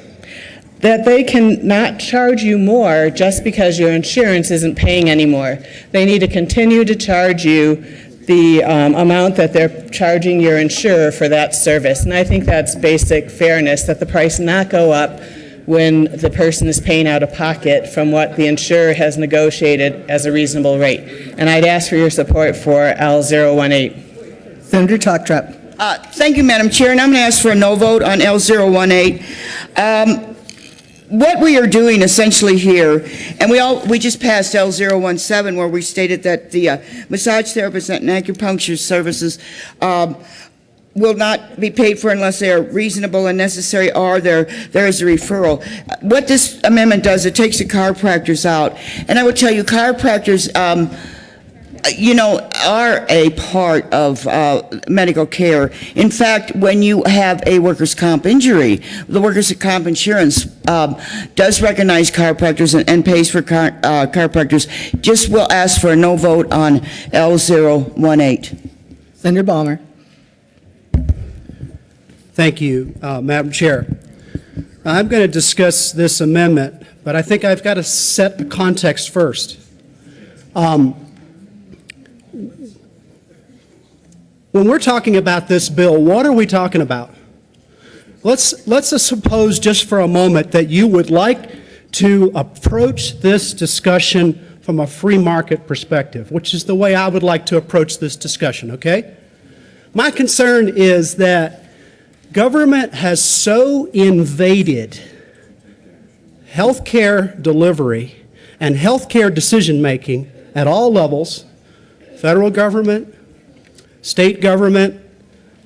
[SPEAKER 19] that they can not charge you more just because your insurance isn't paying anymore. They need to continue to charge you the amount that they're charging your insurer for that service. And I think that's basic fairness, that the price not go up when the person is paying out of pocket from what the insurer has negotiated as a reasonable rate. And I'd ask for your support for L018.
[SPEAKER 16] Senator Tokthrap.
[SPEAKER 17] Thank you, Madam Chair, and I'm going to ask for a no vote on L018. What we are doing essentially here, and we just passed L017 where we stated that the massage therapists and acupuncture services will not be paid for unless they are reasonable and necessary, or there is a referral. What this amendment does, it takes the chiropractors out. And I will tell you, chiropractors, are a part of medical care. In fact, when you have a workers' comp injury, the workers' comp insurance does recognize chiropractors and pays for chiropractors. Just will ask for a no vote on L018.
[SPEAKER 16] Senator Balmer.
[SPEAKER 18] Thank you, Madam Chair. I'm going to discuss this amendment, but I think I've got to set the context first. When we're talking about this bill, what are we talking about? Let's suppose just for a moment that you would like to approach this discussion from a free market perspective, which is the way I would like to approach this discussion, okay? My concern is that government has so invaded healthcare delivery and healthcare decision-making at all levels, federal government, state government.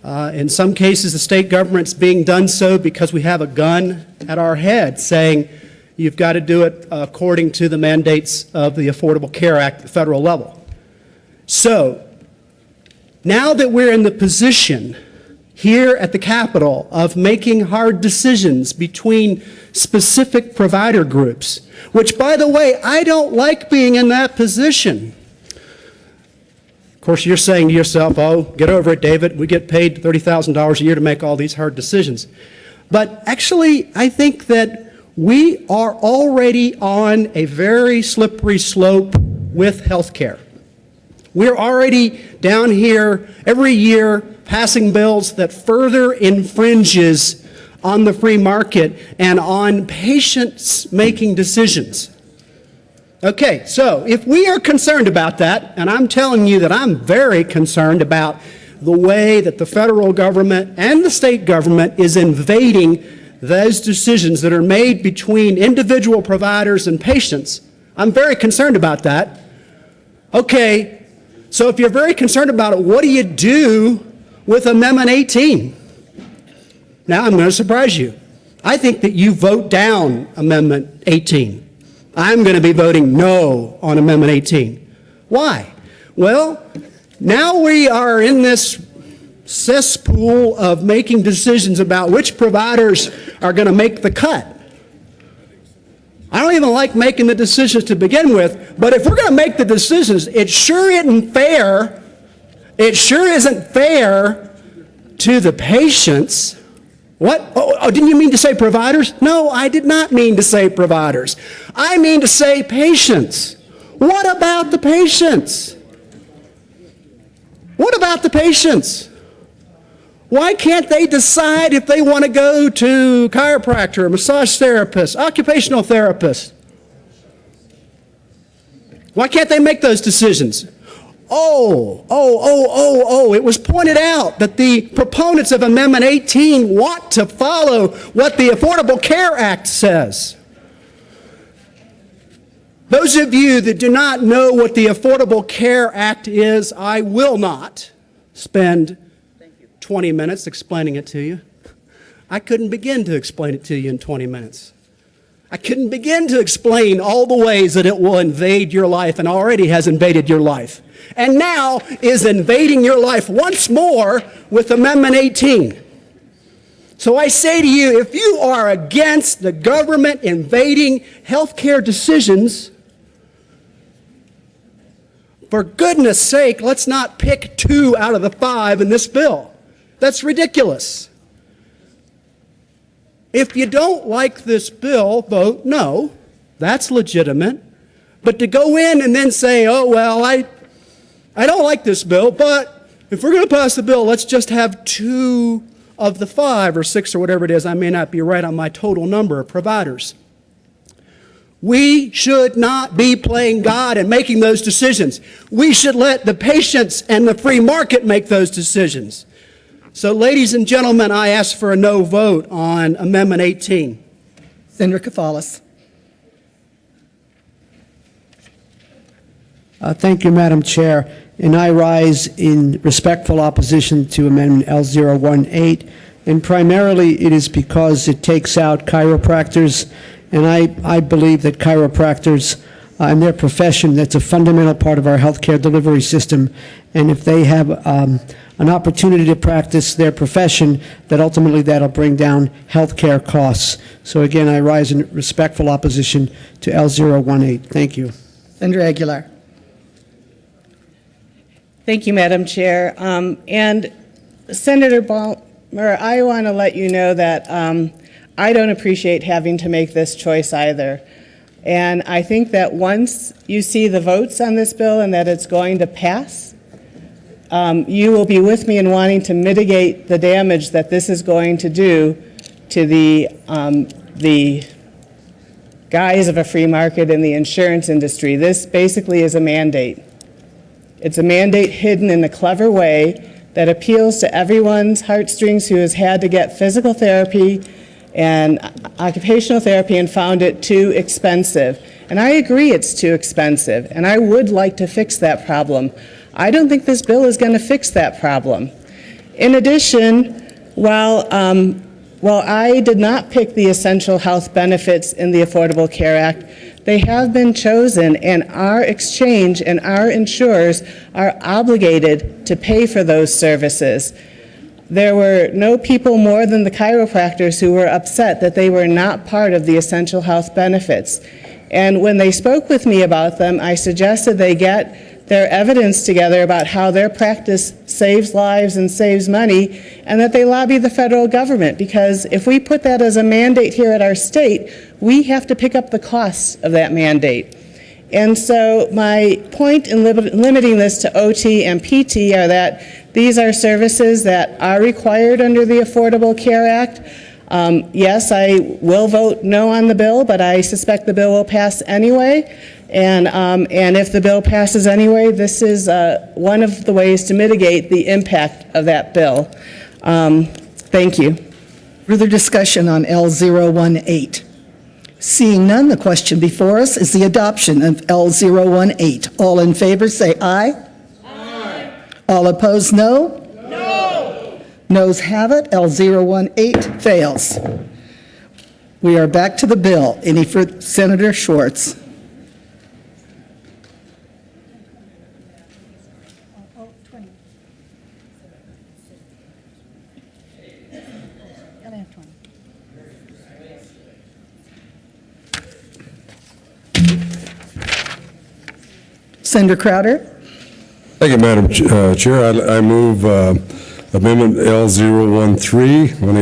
[SPEAKER 18] In some cases, the state government's being done so because we have a gun at our head saying you've got to do it according to the mandates of the Affordable Care Act at the federal level. So, now that we're in the position here at the Capitol of making hard decisions between specific provider groups, which, by the way, I don't like being in that position. Of course, you're saying to yourself, oh, get over it, David. We get paid $30,000 a year to make all these hard decisions. But actually, I think that we are already on a very slippery slope with health care. We're already down here every year passing bills that further infringes on the free market and on patients making decisions. Okay, so if we are concerned about that, and I'm telling you that I'm very concerned about the way that the federal government and the state government is invading those decisions that are made between individual providers and patients, I'm very concerned about that. Okay, so if you're very concerned about it, what do you do with Amendment 18? Now I'm going to surprise you. I think that you vote down Amendment 18. I'm going to be voting no on Amendment 18. Why? Well, now we are in this cesspool of making decisions about which providers are going to make the cut. I don't even like making the decisions to begin with, but if we're going to make the decisions, it sure isn't fair. It sure isn't fair to the patients. What? Oh, didn't you mean to say providers? No, I did not mean to say providers. I mean to say patients. What about the patients? What about the patients? Why can't they decide if they want to go to chiropractor, massage therapist, occupational therapist? Why can't they make those decisions? It was pointed out that the proponents of Amendment 18 want to follow what the Affordable Care Act says. Those of you that do not know what the Affordable Care Act is, I will not spend 20 minutes explaining it to you. I couldn't begin to explain it to you in 20 minutes. I couldn't begin to explain all the ways that it will invade your life and already has invaded your life. And now is invading your life once more with Amendment 18. So I say to you, if you are against the government invading health care decisions, for goodness sake, let's not pick 2 out of the 5 in this bill. That's ridiculous. If you don't like this bill, vote no. That's legitimate. But to go in and then say, oh, well, I don't like this bill, but if we're going to pass the bill, let's just have 2 of the 5 or 6 or whatever it is. I may not be right on my total number of providers. We should not be playing God and making those decisions. We should let the patients and the free market make those decisions. So, ladies and gentlemen, I ask for a no vote on Amendment 18.
[SPEAKER 16] Senator Kafalis.
[SPEAKER 5] Thank you, Madam Chair. And I rise in respectful opposition to Amendment L018. And primarily it is because it takes out chiropractors. And I believe that chiropractors and their profession, that's a fundamental part of our healthcare delivery system. And if they have an opportunity to practice their profession, that ultimately that'll bring down healthcare costs. So again, I rise in respectful opposition to L018. Thank you.
[SPEAKER 16] Senator Aguilar.
[SPEAKER 19] Thank you, Madam Chair. And Senator Balmer, I want to let you know that I don't appreciate having to make this choice either. And I think that once you see the votes on this bill and that it's going to pass, you will be with me in wanting to mitigate the damage that this is going to do to the guise of a free market in the insurance industry. This basically is a mandate. It's a mandate hidden in a clever way that appeals to everyone's heartstrings who has had to get physical therapy and occupational therapy and found it too expensive. And I agree it's too expensive, and I would like to fix that problem. I don't think this bill is going to fix that problem. In addition, while I did not pick the essential health benefits in the Affordable Care Act, they have been chosen, and our exchange and our insurers are obligated to pay for those services. There were no people more than the chiropractors who were upset that they were not part of the essential health benefits. And when they spoke with me about them, I suggested they get their evidence together about how their practice saves lives and saves money, and that they lobby the federal government, because if we put that as a mandate here at our state, we have to pick up the costs of that mandate. And so my point in limiting this to OT and PT are that these are services that are required under the Affordable Care Act. Yes, I will vote no on the bill, but I suspect the bill will pass anyway. And if the bill passes anyway, this is one of the ways to mitigate the impact of that bill. Thank you.
[SPEAKER 16] Further discussion on L018. Seeing none, the question before us is the adoption of L018. All in favor say aye. Aye. All opposed, no. No. Noes have it. L018 fails. We are back to the bill. Any for Senator Schwartz? Senator Crowder.
[SPEAKER 2] Thank you, Madam Chair. I move Amendment L013 on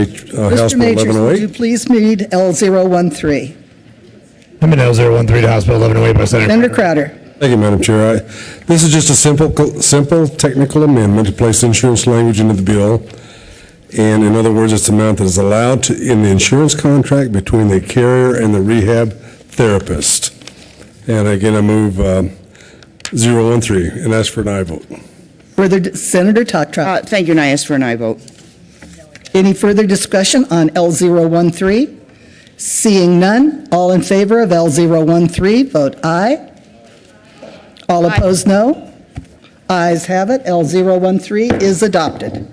[SPEAKER 2] House
[SPEAKER 16] Mr.
[SPEAKER 2] Bill
[SPEAKER 16] Majors, would
[SPEAKER 2] 1108.
[SPEAKER 16] you please read L013?
[SPEAKER 4] Amendment L013 to House Bill 1108 by
[SPEAKER 16] Senator Crowder.
[SPEAKER 2] Thank you, Madam Chair. This is just a simple technical amendment to place insurance language into the bill.
[SPEAKER 20] And in other words, it's the amount that is allowed in the insurance contract between the carrier and the rehab therapist. And again, I move 013 and ask for an aye vote.
[SPEAKER 16] Senator Totroff.
[SPEAKER 17] Thank you, and I ask for an aye vote.
[SPEAKER 16] Any further discussion on L013? Seeing none, all in favor of L013, vote aye. All opposed, no. Ayes have it. L013 is adopted.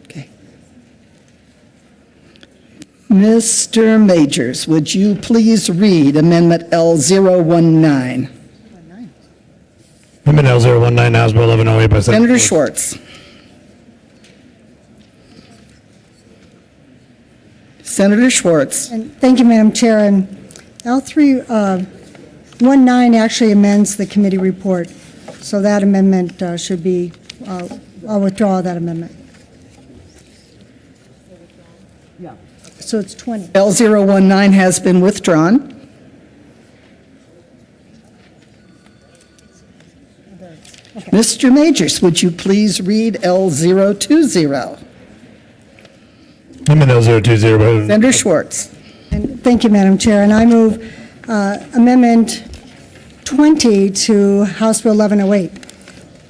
[SPEAKER 16] Okay. Mr. Majors, would you please read Amendment L019?
[SPEAKER 4] Amendment L019, House Bill 1108 by
[SPEAKER 16] Senator Schwartz. Senator Schwartz.
[SPEAKER 8] And thank you, Madam Chair. And L319 actually amends the committee report, so that amendment should be, I'll withdraw that amendment. Yeah. So it's 20.
[SPEAKER 16] L019 has been withdrawn. Okay. Mr. Majors, would you please read L020?
[SPEAKER 4] Amendment L020 by
[SPEAKER 16] Senator Schwartz.
[SPEAKER 8] And thank you, Madam Chair. And I move Amendment 20 to House Bill 1108.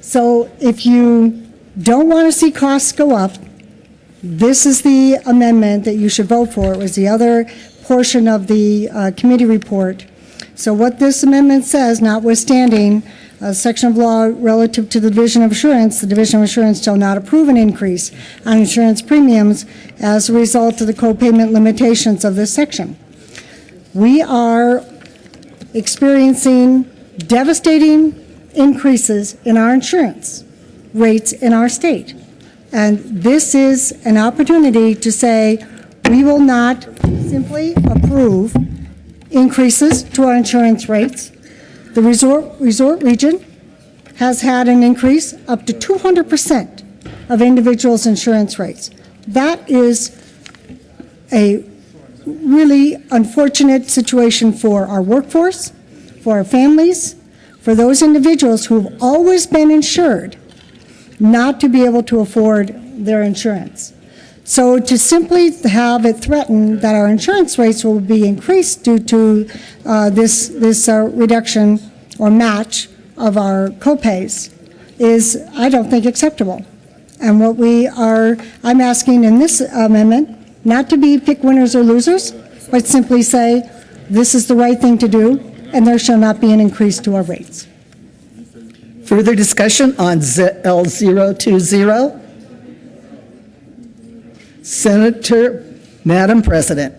[SPEAKER 8] So if you don't want to see costs go up, this is the amendment that you should vote for. It was the other portion of the committee report. So what this amendment says, notwithstanding a section of law relative to the Division of Assurance, the Division of Assurance shall not approve an increase on insurance premiums as a result of the co-payment limitations of this section. We are experiencing devastating increases in our insurance rates in our state. And this is an opportunity to say we will not simply approve increases to our insurance rates. The resort region has had an increase up to 200% of individuals' insurance rates. That is a really unfortunate situation for our workforce, for our families, for those individuals who have always been insured not to be able to afford their insurance. So to simply have it threatened that our insurance rates will be increased due to this reduction or match of our copays is, I don't think, acceptable. And what I'm asking in this amendment, not to be pick winners or losers, but simply say this is the right thing to do and there shall not be an increase to our rates.
[SPEAKER 16] Further discussion on L020? Senator, Madam President.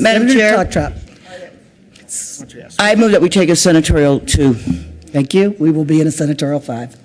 [SPEAKER 17] Madam Chair, I move that we take a senatorial 2.
[SPEAKER 16] Thank you. We will be in a senatorial 5.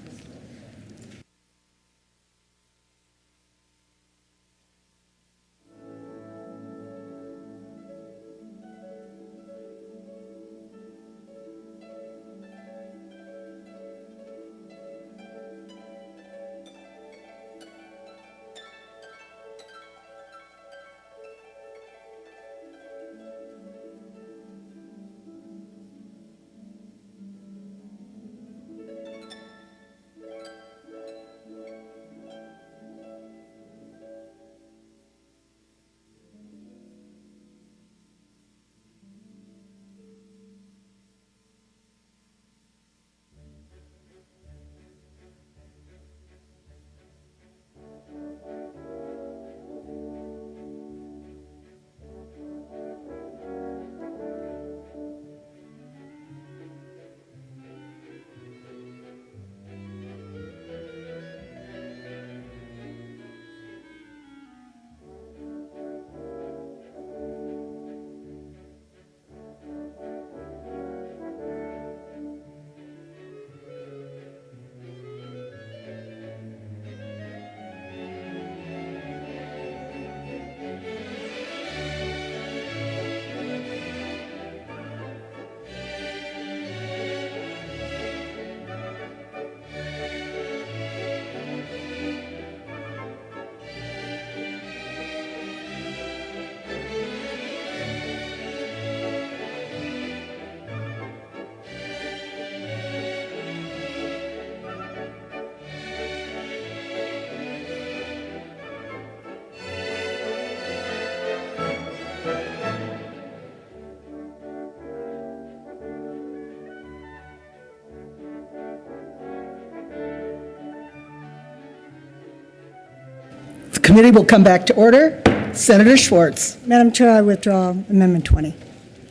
[SPEAKER 16] Committee will come back to order. Senator Schwartz.
[SPEAKER 8] Madam Chair, I withdraw Amendment 20.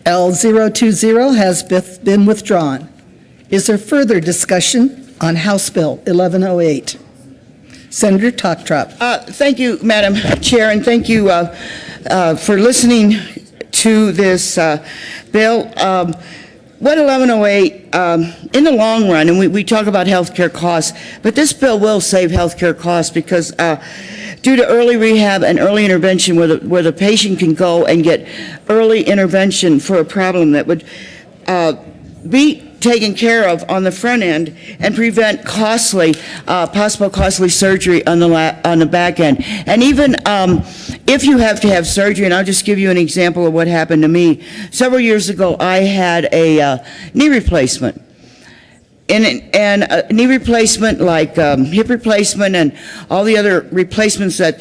[SPEAKER 16] L020 has been withdrawn. Is there further discussion on House Bill 1108? Senator Toktrop.
[SPEAKER 17] Thank you, Madam Chair, and thank you for listening to this bill. What 1108, in the long run, and we talk about health care costs, but this bill will save health care costs because due to early rehab and early intervention where the patient can go and get early intervention for a problem that would be taken care of on the front end and prevent possible costly surgery on the back end. And even if you have to have surgery, and I'll just give you an example of what happened to me. Several years ago, I had a knee replacement. And a knee replacement, like hip replacement and all the other replacements that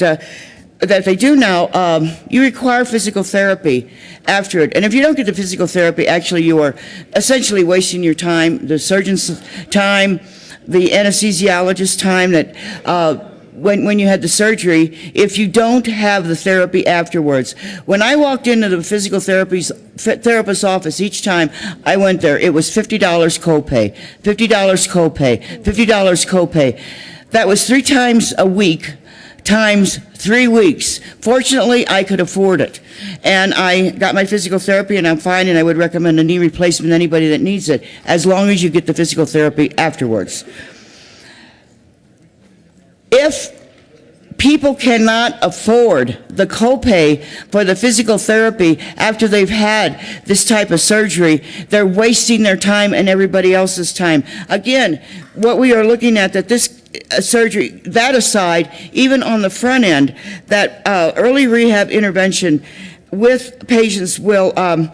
[SPEAKER 17] they do now, you require physical therapy after it. And if you don't get the physical therapy, actually you are essentially wasting your time, the surgeon's time, the anesthesiologist's time, that when you had the surgery, if you don't have the therapy afterwards. When I walked into the physical therapist's office each time I went there, it was $50 copay, $50 copay, $50 copay. That was 3 times a week, times 3 weeks. Fortunately, I could afford it. And I got my physical therapy and I'm fine, and I would recommend a knee replacement to anybody that needs it, as long as you get the physical therapy afterwards. If people cannot afford the copay for the physical therapy after they've had this type of surgery, they're wasting their time and everybody else's time. Again, what we are looking at, that this surgery, that aside, even on the front end, that early rehab intervention with patients will may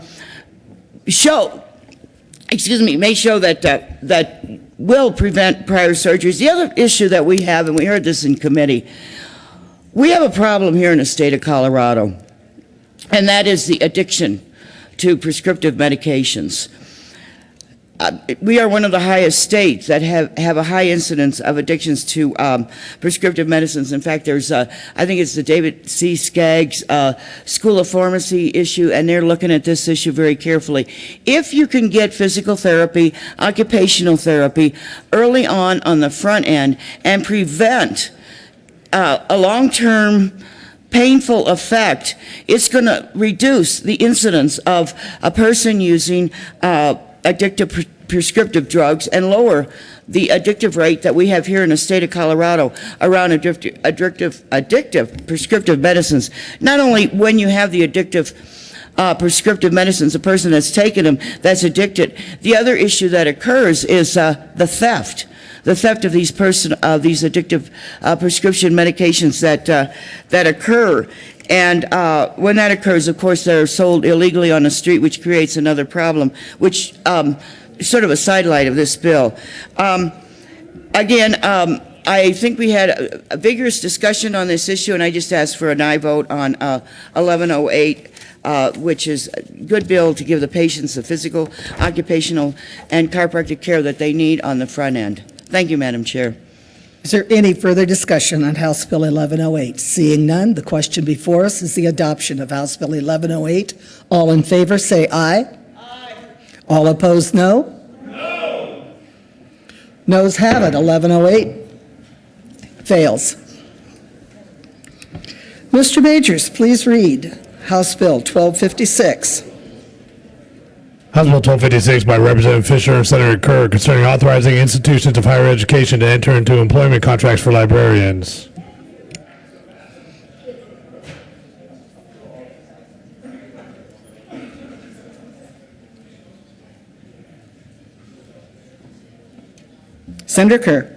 [SPEAKER 17] show that will prevent prior surgeries. The other issue that we have, and we heard this in committee, we have a problem here in the state of Colorado, and that is the addiction to prescriptive medications. We are one of the highest states that have a high incidence of addictions to prescriptive medicines. In fact, there's, I think it's the David C. Skaggs School of Pharmacy issue, and they're looking at this issue very carefully. If you can get physical therapy, occupational therapy early on the front end and prevent a long-term painful effect, it's going to reduce the incidence of a person using addictive prescriptive drugs and lower the addictive rate that we have here in the state of Colorado around addictive prescriptive medicines. Not only when you have the addictive prescriptive medicines, a person that's taken them, that's addicted. The other issue that occurs is the theft of these addictive prescription medications that occur. And when that occurs, of course, they're sold illegally on the street, which creates another problem, which sort of a sidelight of this bill. Again, I think we had a vigorous discussion on this issue, and I just asked for an aye vote on 1108, which is a good bill to give the patients the physical, occupational, and chiropractic care that they need on the front end. Thank you, Madam Chair.
[SPEAKER 16] Is there any further discussion on House Bill 1108? Seeing none, the question before us is the adoption of House Bill 1108. All in favor say aye. Aye. All opposed, no? No. Noes have it. 1108 fails. Mr. Majors, please read House Bill 1256.
[SPEAKER 4] House Bill 1256 by Representative Fisher and Senator Kerr concerning authorizing institutions of higher education to enter into employment contracts for librarians.
[SPEAKER 16] Senator Kerr.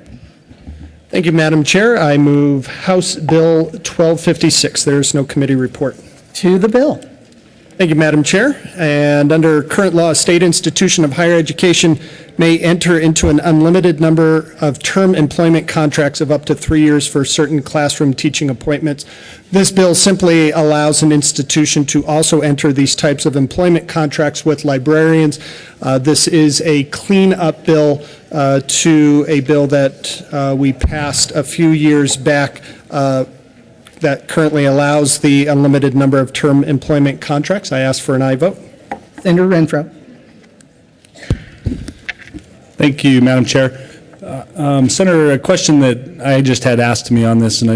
[SPEAKER 7] Thank you, Madam Chair. I move House Bill 1256. There is no committee report.
[SPEAKER 16] To the bill.
[SPEAKER 7] Thank you, Madam Chair. And under current law, a state institution of higher education may enter into an unlimited number of term employment contracts of up to 3 years for certain classroom teaching appointments. This bill simply allows an institution to also enter these types of employment contracts with librarians. This is a clean-up bill to a bill that we passed a few years back that currently allows the unlimited number of term employment contracts. I ask for an aye vote.
[SPEAKER 16] Senator Renfro.
[SPEAKER 12] Thank you, Madam Chair. Senator, a question that I just had asked to me on this, and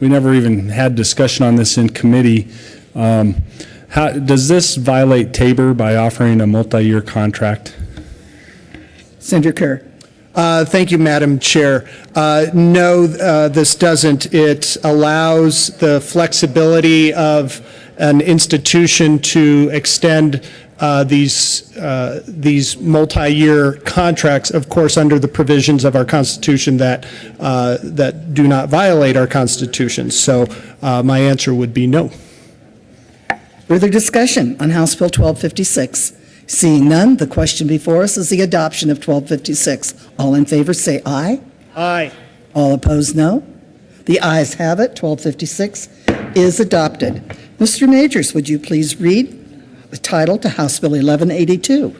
[SPEAKER 12] we never even had discussion on this in committee. Does this violate Tabor by offering a multi-year contract?
[SPEAKER 16] Senator Kerr.
[SPEAKER 7] Thank you, Madam Chair. No, this doesn't. It allows the flexibility of an institution to extend these multi-year contracts, of course, under the provisions of our Constitution that do not violate our Constitution. So my answer would be no.
[SPEAKER 16] Further discussion on House Bill 1256? Seeing none, the question before us is the adoption of 1256. All in favor say aye.
[SPEAKER 7] Aye.
[SPEAKER 16] All opposed, no. The ayes have it. 1256 is adopted. Mr. Majors, would you please read the title to House Bill 1182?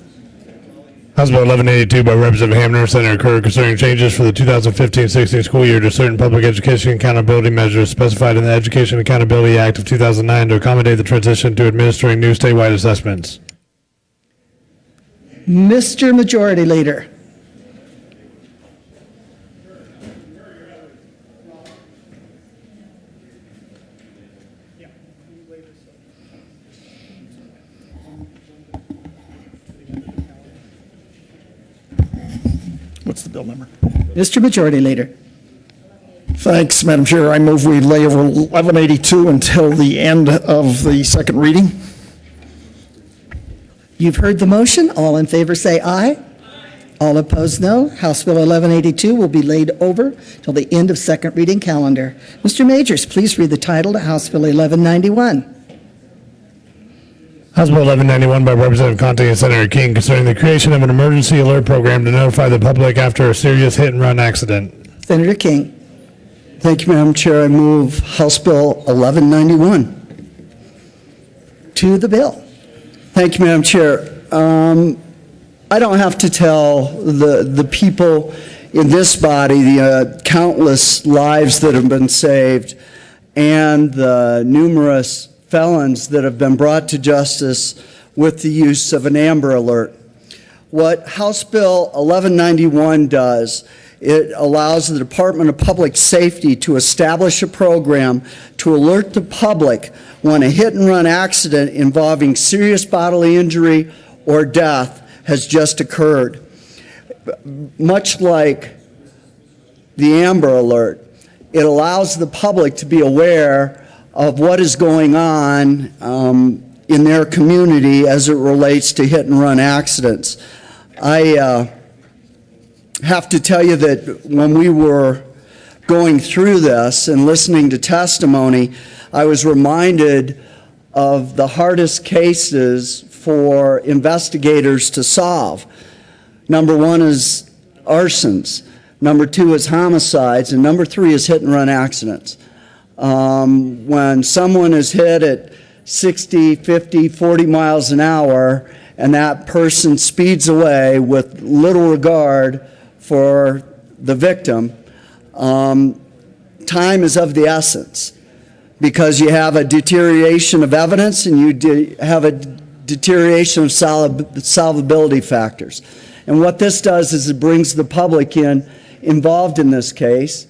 [SPEAKER 4] House Bill 1182 by Representative Hamner, Senator Kerr, concerning changes for the 2015-16 school year to certain public education accountability measures specified in the Education Accountability Act of 2009 to accommodate the transition to administering new statewide assessments.
[SPEAKER 16] Mr. Majority Leader.
[SPEAKER 6] What's the bill number?
[SPEAKER 16] Mr. Majority Leader.
[SPEAKER 6] Thanks, Madam Chair. I move we lay over 1182 until the end of the second reading.
[SPEAKER 16] You've heard the motion. All in favor say aye. All opposed, no. House Bill 1182 will be laid over till the end of second reading calendar. Mr. Majors, please read the title to House Bill 1191.
[SPEAKER 4] House Bill 1191 by Representative Conte and Senator King concerning the creation of an emergency alert program to notify the public after a serious hit-and-run accident.
[SPEAKER 16] Senator King.
[SPEAKER 5] Thank you, Madam Chair. I move House Bill 1191.
[SPEAKER 16] To the bill.
[SPEAKER 5] Thank you, Madam Chair. I don't have to tell the people in this body the countless lives that have been saved and the numerous felons that have been brought to justice with the use of an Amber Alert. What House Bill 1191 does, it allows the Department of Public Safety to establish a program to alert the public when a hit-and-run accident involving serious bodily injury or death has just occurred. Much like the Amber Alert, it allows the public to be aware of what is going on in their community as it relates to hit-and-run accidents. I have to tell you that when we were going through this and listening to testimony, I was reminded of the hardest cases for investigators to solve. Number one is arsons. Number two is homicides. And number three is hit-and-run accidents. When someone is hit at 60, 50, 40 miles an hour and that person speeds away with little regard for the victim, time is of the essence because you have a deterioration of evidence and you have a deterioration of solvability factors. And what this does is it brings the public involved in this case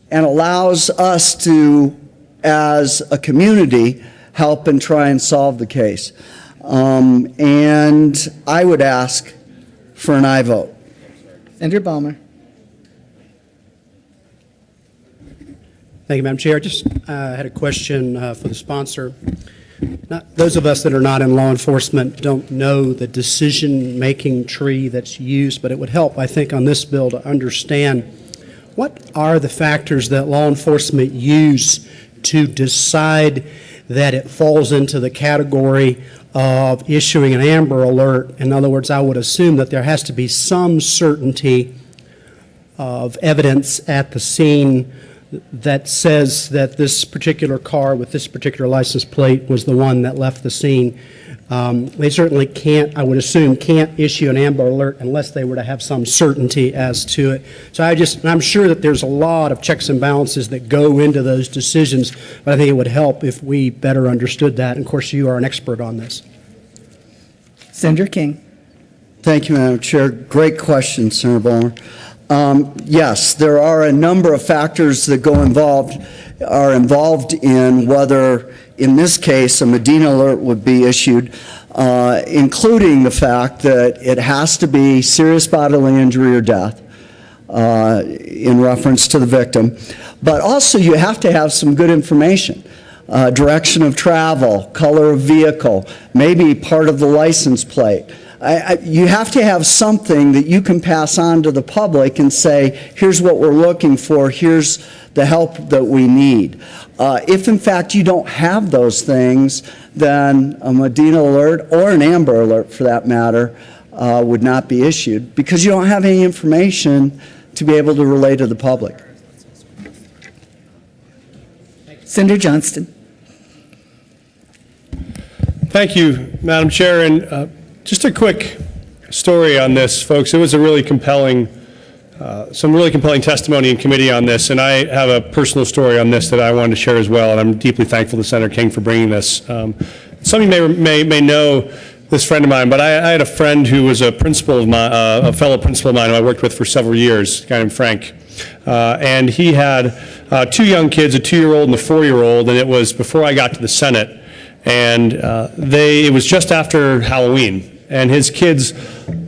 [SPEAKER 5] and allows us to, as a community, help and try and solve the case. And I would ask for an aye vote.
[SPEAKER 16] Senator Balmer.
[SPEAKER 18] Thank you, Madam Chair. I just had a question for the sponsor. Those of us that are not in law enforcement don't know the decision-making tree that's used, but it would help, I think, on this bill to understand what are the factors that law enforcement use to decide that it falls into the category of issuing an Amber Alert. In other words, I would assume that there has to be some certainty of evidence at the scene that says that this particular car with this particular license plate was the one that left the scene. They certainly can't, I would assume, can't issue an Amber Alert unless they were to have some certainty as to it. So I'm sure that there's a lot of checks and balances that go into those decisions, but I think it would help if we better understood that. And of course, you are an expert on this.
[SPEAKER 16] Senator King.
[SPEAKER 21] Thank you, Madam Chair. Great question, Senator Ballmer. Yes, there are a number of factors that are involved in whether, in this case, a Medina alert would be issued, including the fact that it has to be serious bodily injury or death in reference to the victim. But also you have to have some good information. Direction of travel, color of vehicle, maybe part of the license plate. You have to have something that you can pass on to the public and say, here's what we're looking for, here's the help that we need. If in fact you don't have those things, then a Medina alert, or an Amber Alert for that matter, would not be issued because you don't have any information to be able to relay to the public.
[SPEAKER 16] Senator Johnston.
[SPEAKER 10] Thank you, Madam Chair. And just a quick story on this, folks. It was a really compelling, some really compelling testimony in committee on this, and I have a personal story on this that I wanted to share as well, and I'm deeply thankful to Senator King for bringing this. Some of you may know this friend of mine, but I had a friend who was a principal of mine, a fellow principal of mine who I worked with for several years, a guy named Frank. And he had two young kids, a 2-year-old and a 4-year-old, and it was before I got to the Senate. And it was just after Halloween, and his kids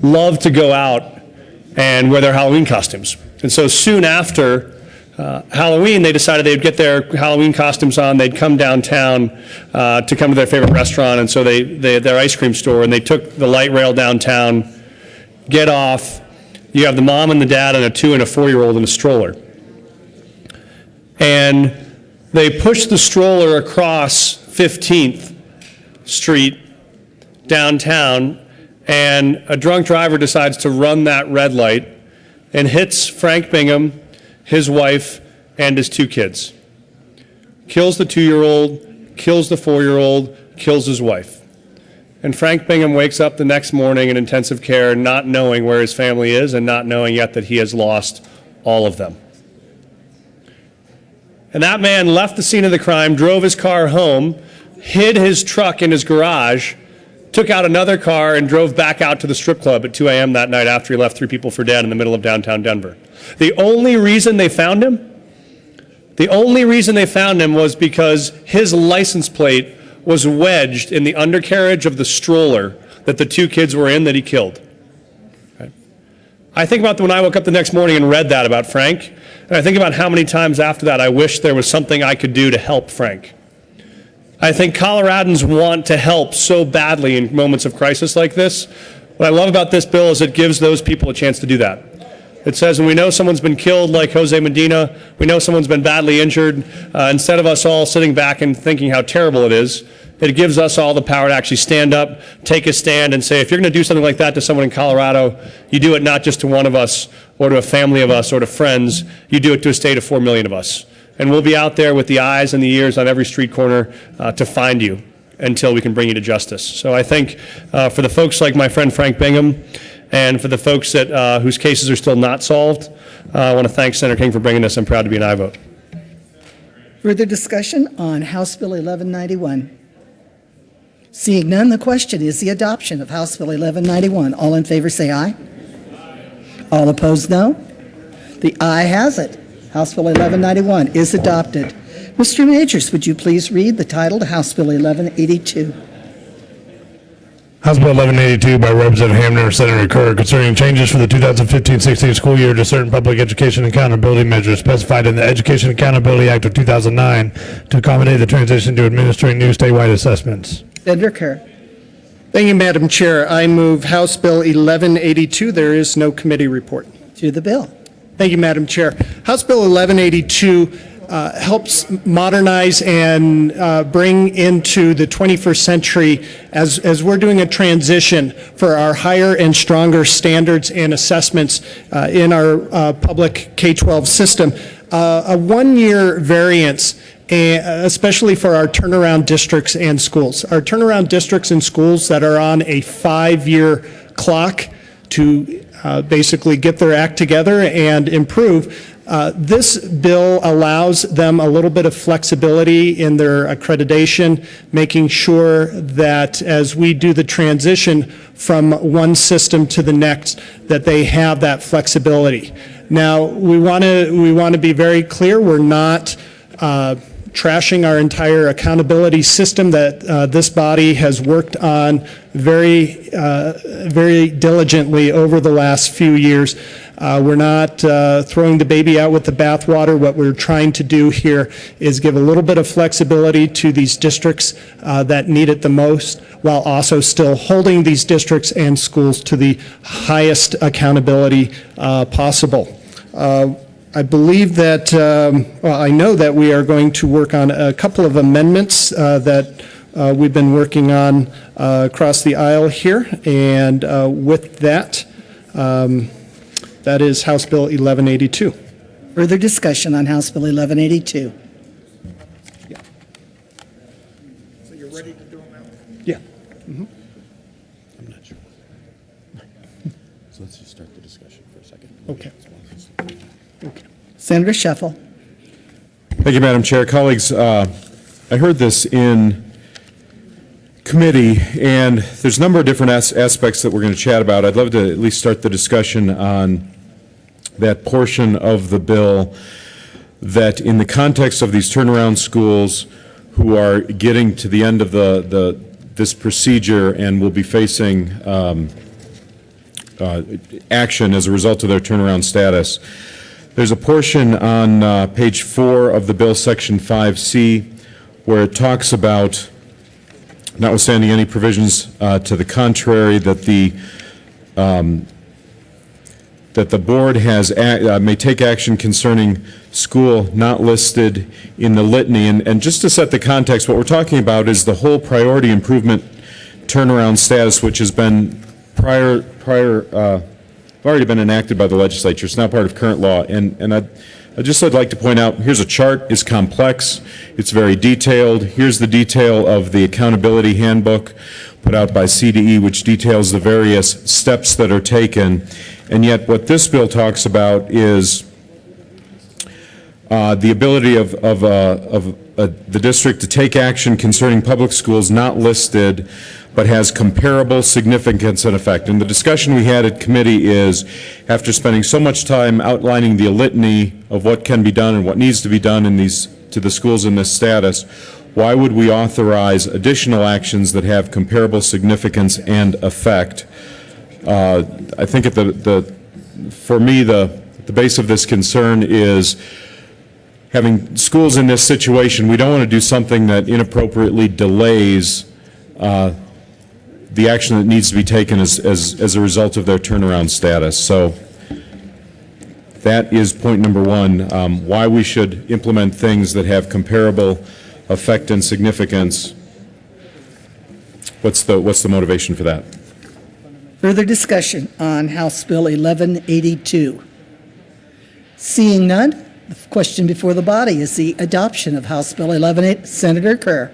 [SPEAKER 10] loved to go out and wear their Halloween costumes. And so soon after Halloween, they decided they'd get their Halloween costumes on, they'd come downtown to come to their favorite restaurant, and so they had their ice cream store, and they took the light rail downtown, get off. You have the mom and the dad and a 2- and a 4-year-old in a stroller. And they pushed the stroller across 15th Street downtown, and a drunk driver decides to run that red light and hits Frank Bingham, his wife, and his 2 kids. Kills the 2-year-old, kills the 4-year-old, kills his wife. And Frank Bingham wakes up the next morning in intensive care not knowing where his family is and not knowing yet that he has lost all of them. And that man left the scene of the crime, drove his car home, hid his truck in his garage, took out another car, and drove back out to the strip club at 2 a.m. that night after he left 3 people for dead in the middle of downtown Denver. The only reason they found him was because his license plate was wedged in the undercarriage of the stroller that the 2 kids were in that he killed. Right? I think about when I woke up the next morning and read that about Frank, and I think about how many times after that I wish there was something I could do to help Frank. I think Coloradans want to help so badly in moments of crisis like this. What I love about this bill is it gives those people a chance to do that. It says when we know someone's been killed like Jose Medina, we know someone's been badly injured, instead of us all sitting back and thinking how terrible it is, it gives us all the power to actually stand up, take a stand, and say, if you're going to do something like that to someone in Colorado, you do it not just to one of us or to a family of us or to friends, you do it to a state of 4 million of us. And we'll be out there with the eyes and the ears on every street corner to find you until we can bring you to justice. So I think for the folks like my friend Frank Bingham and for the folks that, whose cases are still not solved, I want to thank Senator King for bringing this. I'm proud to be an aye vote.
[SPEAKER 16] Further discussion on House Bill 1191? Seeing none, the question is the adoption of House Bill 1191. All in favor say aye. All opposed, no. The ayes has it. House Bill 1191 is adopted. Mr. Majors, would you please read the title to House Bill 1182?
[SPEAKER 4] House Bill 1182 by Representative Hamner, Senator Kerr, concerning changes for the 2015-16 school year to certain public education accountability measures specified in the Education Accountability Act of 2009 to accommodate the transition to administering new statewide assessments.
[SPEAKER 16] Senator Kerr.
[SPEAKER 7] Thank you, Madam Chair. I move House Bill 1182. There is no committee report.
[SPEAKER 16] To the bill.
[SPEAKER 7] Thank you, Madam Chair. House Bill 1182 helps modernize and bring into the 21st century, as we're doing a transition for our higher and stronger standards and assessments in our public K-12 system, a 1-year variance especially for our turnaround districts and schools. Our turnaround districts and schools that are on a 5-year clock to basically get their act together and improve. This bill allows them a little bit of flexibility in their accreditation, making sure that as we do the transition from one system to the next, that they have that flexibility. Now, we want to be very clear. We're not trashing our entire accountability system that this body has worked on very diligently over the last few years. We're not throwing the baby out with the bathwater. What we're trying to do here is give a little bit of flexibility to these districts that need it the most, while also still holding these districts and schools to the highest accountability possible. I believe that, well, I know that we are going to work on a couple of amendments that we've been working on across the aisle here. And with that, that is House Bill 1182.
[SPEAKER 16] Further discussion on House Bill 1182.
[SPEAKER 7] Yeah. So you're ready to do them out? Yeah. Mm-hmm.
[SPEAKER 1] I'm not sure. So let's just start the discussion for a second.
[SPEAKER 7] Okay. Okay.
[SPEAKER 16] Senator Sheffel.
[SPEAKER 2] Thank you, Madam Chair. Colleagues, I heard this in committee, and there's a number of different aspects that we're going to chat about. I'd love to at least start the discussion on that portion of the bill that in the context of these turnaround schools who are getting to the end of this procedure and will be facing action as a result of their turnaround status. There's a portion on page 4 of the bill, section 5C, where it talks about, notwithstanding any provisions to the contrary, that the board has may take action concerning school not listed in the litany. And just to set the context, what we're talking about is the whole priority improvement turnaround status, which has been already been enacted by the legislature. It's now part of current law. And I'd like to point out, here's a chart. It's complex. It's very detailed. Here's the detail of the accountability handbook put out by CDE, which details the various steps that are taken. And yet what this bill talks about is the ability of the district to take action concerning public schools not listed but has comparable significance and effect. And the discussion we had at committee is, after spending so much time outlining the litany of what can be done and what needs to be done to the schools in this status, why would we authorize additional actions that have comparable significance and effect? I think for me, the base of this concern is having schools in this situation. We don't want to do something that inappropriately delays the action that needs to be taken as a result of their turnaround status. So that is point number one, why we should implement things that have comparable effect and significance. What's the motivation for that?
[SPEAKER 16] Further discussion on House Bill 1182. Seeing none, the question before the body is the adoption of House Bill 1182. Senator Kerr.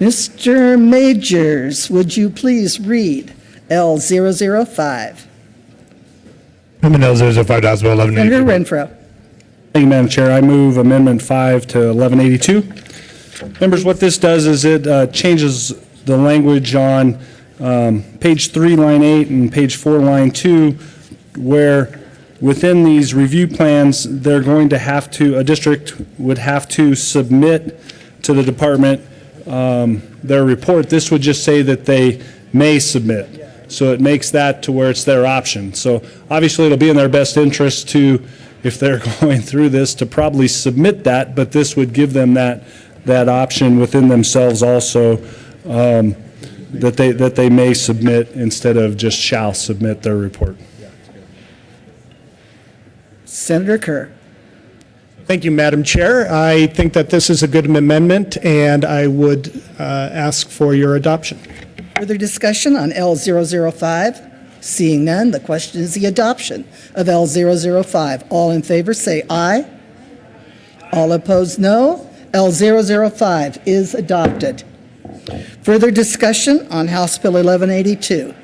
[SPEAKER 16] Mr. Majors, would you please read L005?
[SPEAKER 4] Amendment L005, House Bill 1182.
[SPEAKER 16] Senator Renfro.
[SPEAKER 12] Thank you, Madam Chair. I move Amendment 5 to 1182. Members, what this does is it changes the language on page 3, line 8, and page 4, line 2, where within these review plans, they're going to have to, a district would have to submit to the department their report. This would just say that they may submit. So it makes that to where it's their option. So obviously it'll be in their best interest to, if they're going through this, to probably submit that, but this would give them that option within themselves also, that they may submit instead of just shall submit their report.
[SPEAKER 16] Senator Kerr.
[SPEAKER 7] Thank you, Madam Chair. I think that this is a good amendment, and I would ask for your adoption.
[SPEAKER 16] Further discussion on L005? Seeing none, the question is the adoption of L005. All in favor say aye. All opposed, no. L005 is adopted. Further discussion on House Bill 1182.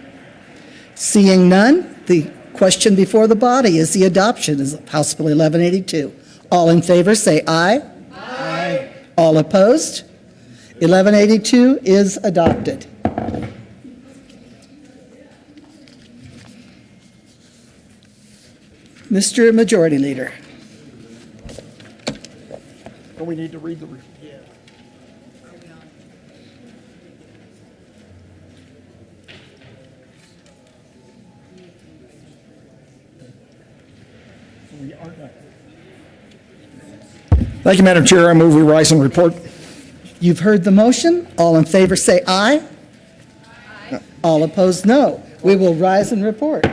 [SPEAKER 16] Seeing none, the question before the body is the adoption of House Bill 1182. All in favor say aye. Aye. All opposed? 1182 is adopted. Mr. Majority Leader.
[SPEAKER 6] We need to read the. Thank you, Madam Chair. I move we rise and report.
[SPEAKER 16] You've heard the motion. All in favor say aye. Aye. All opposed, no. We will rise and report.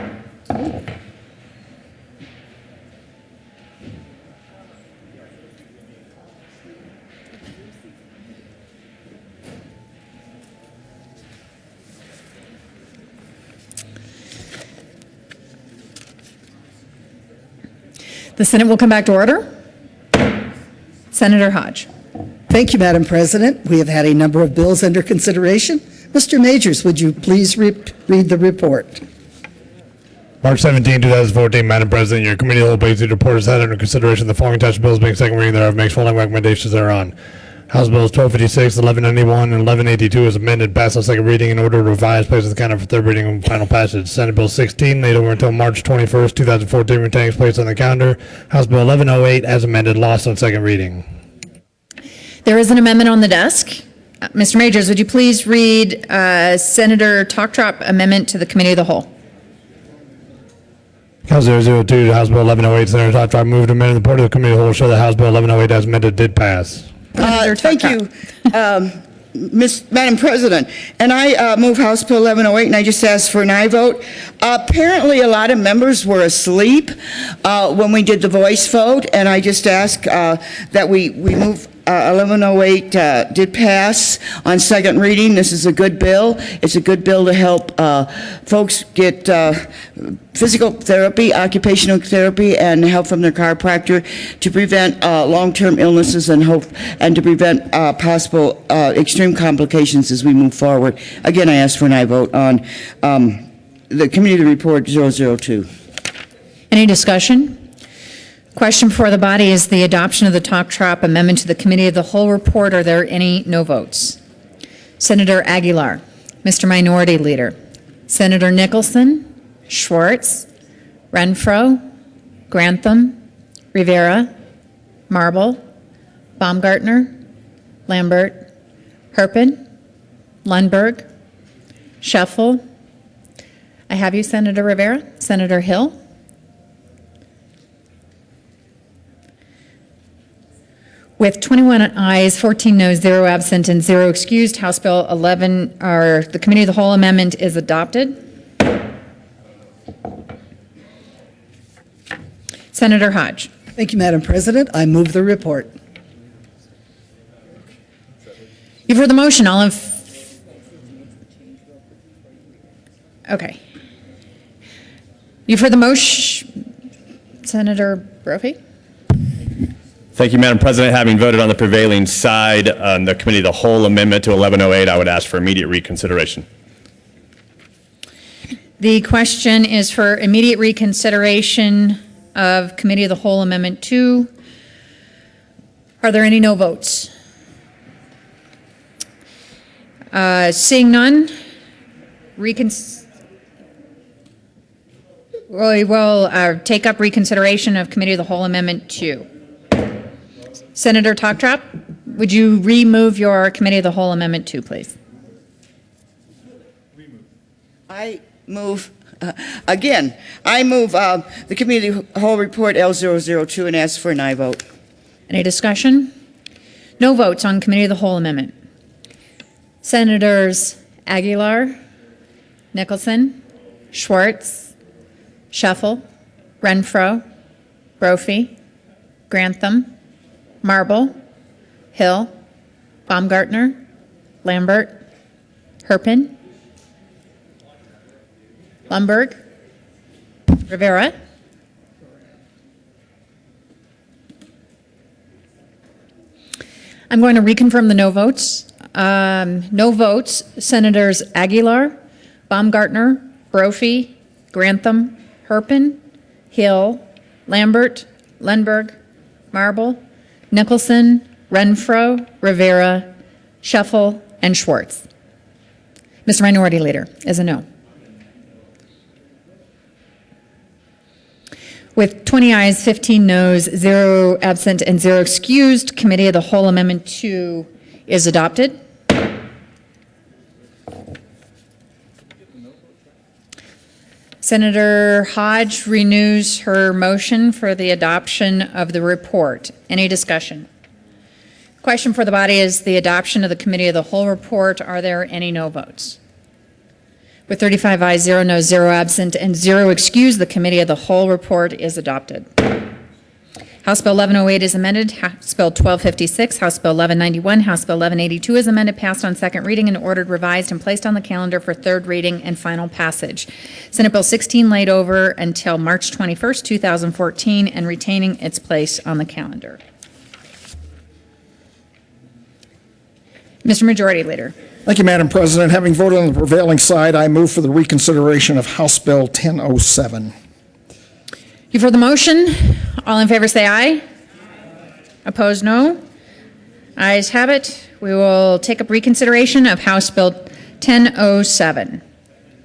[SPEAKER 3] The Senate will come back to order. Senator Hodge.
[SPEAKER 16] Thank you, Madam President. We have had a number of bills under consideration. Mr. Majors, would you please read the report?
[SPEAKER 4] March 17, 2014, Madam President, your committee of the whole basic report has had under consideration the following attached bills being second reading thereof, makes following recommendations thereon. House Bills 1256, 1191, and 1182 is amended, passed on second reading in order to revise, placed on the counter for third reading and final passage. Senate Bill 16, laid over until March 21st, 2014, retaining its place on the calendar. House Bill 1108, as amended, lost on second reading.
[SPEAKER 3] There is an amendment on the desk. Mr. Majors, would you please read Senator Talktrop amendment to the Committee of the Whole?
[SPEAKER 4] House 002, House Bill 1108, Senator Talktrop moved to amend the report of the Committee of the Whole show that House Bill 1108 as amended did pass.
[SPEAKER 17] Thank you, Madam President. And I move House Bill 1108, and I just asked for an aye vote. Apparently, a lot of members were asleep when we did the voice vote, and I just ask that we move 1108 did pass on second reading. This is a good bill. It's a good bill to help folks get physical therapy, occupational therapy, and help from their chiropractor to prevent long-term illnesses and to prevent possible extreme complications as we move forward. Again, I ask for an aye vote on the Committee Report 002.
[SPEAKER 3] Any discussion? Question before the body is the adoption of the Talktrop amendment to the Committee of the Whole report. Are there any no votes? Senator Aguilar. Mr. Minority Leader. Senator Nicholson, Schwartz, Renfro, Grantham, Rivera, Marble, Baumgartner, Lambert, Herpin, Lundberg, Scheffel. I have you, Senator Rivera. Senator Hill. With 21 ayes, 14 noes, 0 absent, and 0 excused, House Bill 11, or the Committee of the Whole amendment is adopted. Senator Hodge.
[SPEAKER 16] Thank you, Madam President. I move the report.
[SPEAKER 3] You've heard the motion. All in okay. You've heard the motion. Senator Brophy.
[SPEAKER 9] Thank you, Madam President. Having voted on the prevailing side on the Committee of the Whole amendment to 1108, I would ask for immediate reconsideration.
[SPEAKER 3] The question is for immediate reconsideration of Committee of the Whole Amendment 2. Are there any no votes? Seeing none, we will take up reconsideration of Committee of the Whole Amendment 2. Senator Talktrop, would you remove your Committee of the Whole Amendment 2, please?
[SPEAKER 17] I move, I move the Committee of the Whole Report L002 and ask for an aye vote.
[SPEAKER 3] Any discussion? No votes on Committee of the Whole Amendment. Senators Aguilar, Nicholson, Schwartz, Scheffel, Renfro, Brophy, Grantham, Marble, Hill, Baumgartner, Lambert, Herpin, Lundberg, Rivera, I'm going to reconfirm the no votes. No votes, Senators Aguilar, Baumgartner, Brophy, Grantham, Herpin, Hill, Lambert, Lundberg, Marble, Nicholson, Renfro, Rivera, Shuffle, and Schwartz. Mr. Minority Leader is a no. With 20 ayes, 15 noes, 0 absent, and 0 excused, Committee of the Whole Amendment 2 is adopted. Senator Hodge renews her motion for the adoption of the report. Any discussion? Question for the body is the adoption of the Committee of the Whole report. Are there any no votes? With 35 ayes, 0 noes, 0 absent, and 0 excused, the Committee of the Whole report is adopted. House Bill 1108 is amended. House Bill 1256, House Bill 1191, House Bill 1182 is amended, passed on second reading, and ordered revised and placed on the calendar for third reading and final passage. Senate Bill 16 laid over until March 21st, 2014, and retaining its place on the calendar. Mr. Majority Leader.
[SPEAKER 6] Thank you, Madam President. Having voted on the prevailing side, I move for the reconsideration of House Bill 1007.
[SPEAKER 3] You've heard the motion. All in favor say aye. Opposed, no. Ayes have it. We will take up reconsideration of House Bill 1007.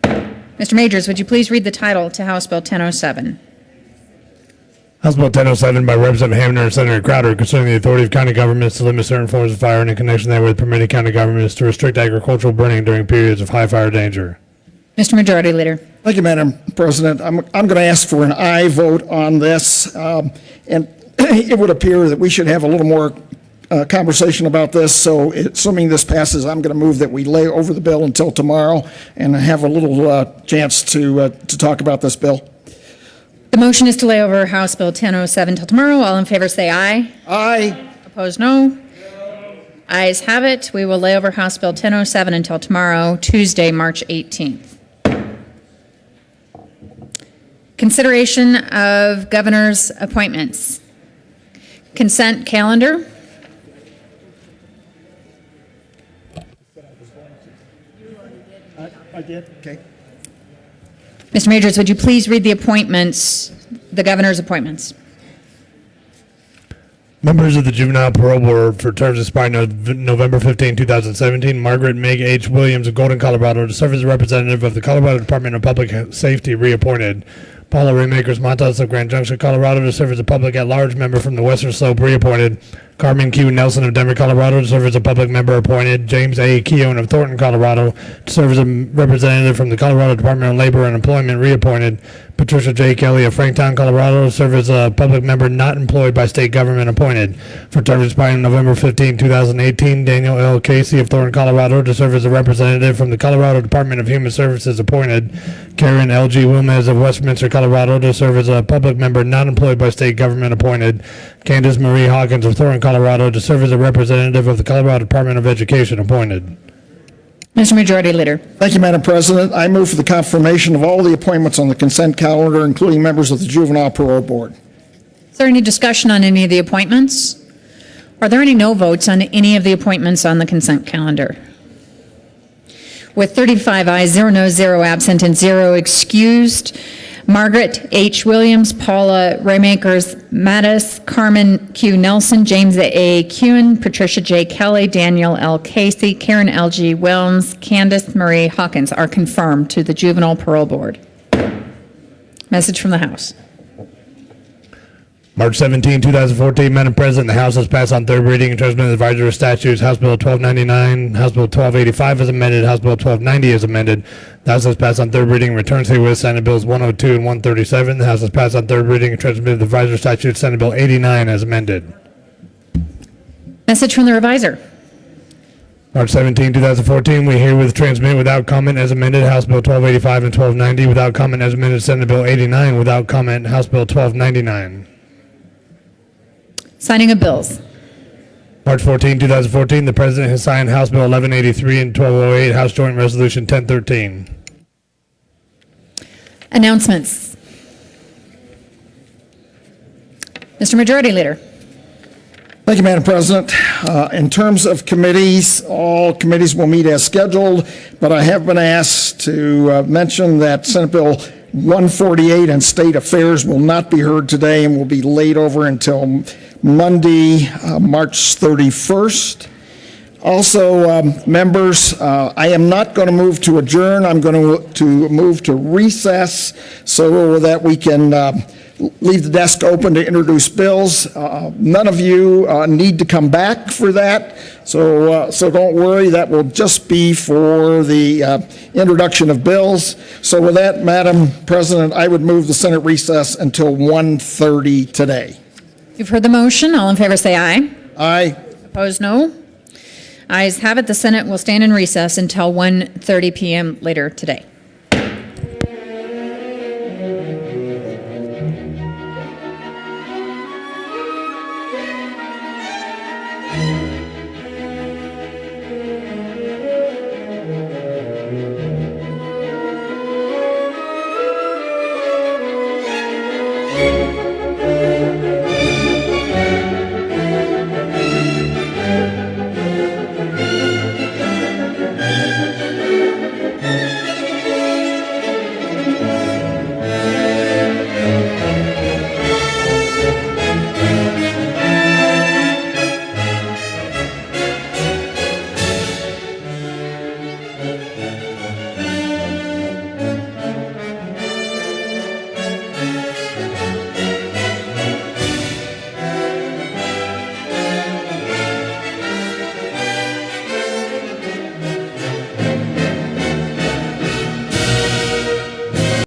[SPEAKER 3] Mr. Majors, would you please read the title to House Bill 1007?
[SPEAKER 4] House Bill 1007 by Representative Hamner and Senator Crowder concerning the authority of county governments to limit certain forms of fire and in connection therewith permitting county governments to restrict agricultural burning during periods of high fire danger.
[SPEAKER 3] Mr. Majority Leader.
[SPEAKER 6] Thank you, Madam President. I'm going to ask for an aye vote on this, and it would appear that we should have a little more conversation about this, so assuming this passes, I'm going to move that we lay over the bill until tomorrow and have a little chance to talk about this bill.
[SPEAKER 3] The motion is to lay over House Bill 1007 till tomorrow. All in favor say aye.
[SPEAKER 6] Aye.
[SPEAKER 3] Opposed, no. Ayes have it. We will lay over House Bill 1007 until tomorrow, Tuesday, March 18th. Consideration of governor's appointments. Consent calendar.
[SPEAKER 6] I did. Okay.
[SPEAKER 3] Mr. Majors, would you please read the appointments, the governor's appointments?
[SPEAKER 4] Members of the Juvenile Parole Board for terms expiring November 15, 2017, Margaret Meg H. Williams of Golden, Colorado, to serve as a representative of the Colorado Department of Public Safety, reappointed. Paula Raymakers Montas of Grand Junction, Colorado, to serve as a public at-large member from the Western Slope, reappointed. Carmen Q. Nelson of Denver, Colorado, to serve as a public member, appointed. James A. Keown of Thornton, Colorado, to serve as a representative from the Colorado Department of Labor and Employment, reappointed. Patricia J. Kelly of Franktown, Colorado, to serve as a public member not employed by state government, appointed. For terms expiring November 15, 2018, Daniel L. Casey of Thornton, Colorado, to serve as a representative from the Colorado Department of Human Services, appointed. Karen L. G. Wilmez of Westminster, Colorado, to serve as a public member not employed by state government, appointed. Candace Marie Hawkins of Thornton, Colorado, to serve as a representative of the Colorado Department of Education, appointed.
[SPEAKER 3] Mr. Majority Leader.
[SPEAKER 6] Thank you, Madam President. I move for the confirmation of all the appointments on the consent calendar, including members of the Juvenile Parole Board.
[SPEAKER 3] Is there any discussion on any of the appointments? Are there any no votes on any of the appointments on the consent calendar? With 35 ayes, 0 noes, 0 absent, and 0 excused, Margaret H. Williams, Paula Raymakers Mattis, Carmen Q. Nelson, James A. Keown, Patricia J. Kelly, Daniel L. Casey, Karen L. G. Wilms, Candace Marie Hawkins are confirmed to the Juvenile Parole Board. Message from the House.
[SPEAKER 4] March 17, 2014, Madam President, the House has passed on third reading and transmitted advisory statutes. House Bill 1299, House Bill 1285 is amended, House Bill 1290 is amended. The House has passed on third reading and returns herewith Senate Bills 102 and 137. The House has passed on third reading and transmitted advisory statutes. Senate Bill 89 as amended.
[SPEAKER 3] Message from the Reviser.
[SPEAKER 4] March 17, 2014, we herewith transmit without comment as amended House Bill 1285 and 1290, without comment as amended Senate Bill 89, without comment House Bill 1299.
[SPEAKER 3] Signing of bills.
[SPEAKER 4] March 14, 2014, the President has signed House Bill 1183 and 1208, House Joint Resolution 1013.
[SPEAKER 3] Announcements. Mr. Majority Leader.
[SPEAKER 6] Thank you, Madam President. In terms of committees, all committees will meet as scheduled, but I have been asked to mention that Senate Bill 148 and State Affairs will not be heard today and will be laid over until Monday, March 31st. Also, members, I am not going to move to adjourn. I'm going to move to recess so that we can leave the desk open to introduce bills. None of you need to come back for that, so don't worry. That will just be for the introduction of bills. So with that, Madam President, I would move the Senate recess until 1:30 today.
[SPEAKER 3] You've heard the motion. All in favor say aye.
[SPEAKER 6] Aye.
[SPEAKER 3] Opposed, no. Ayes have it. The Senate will stand in recess until 1:30 p.m. later today.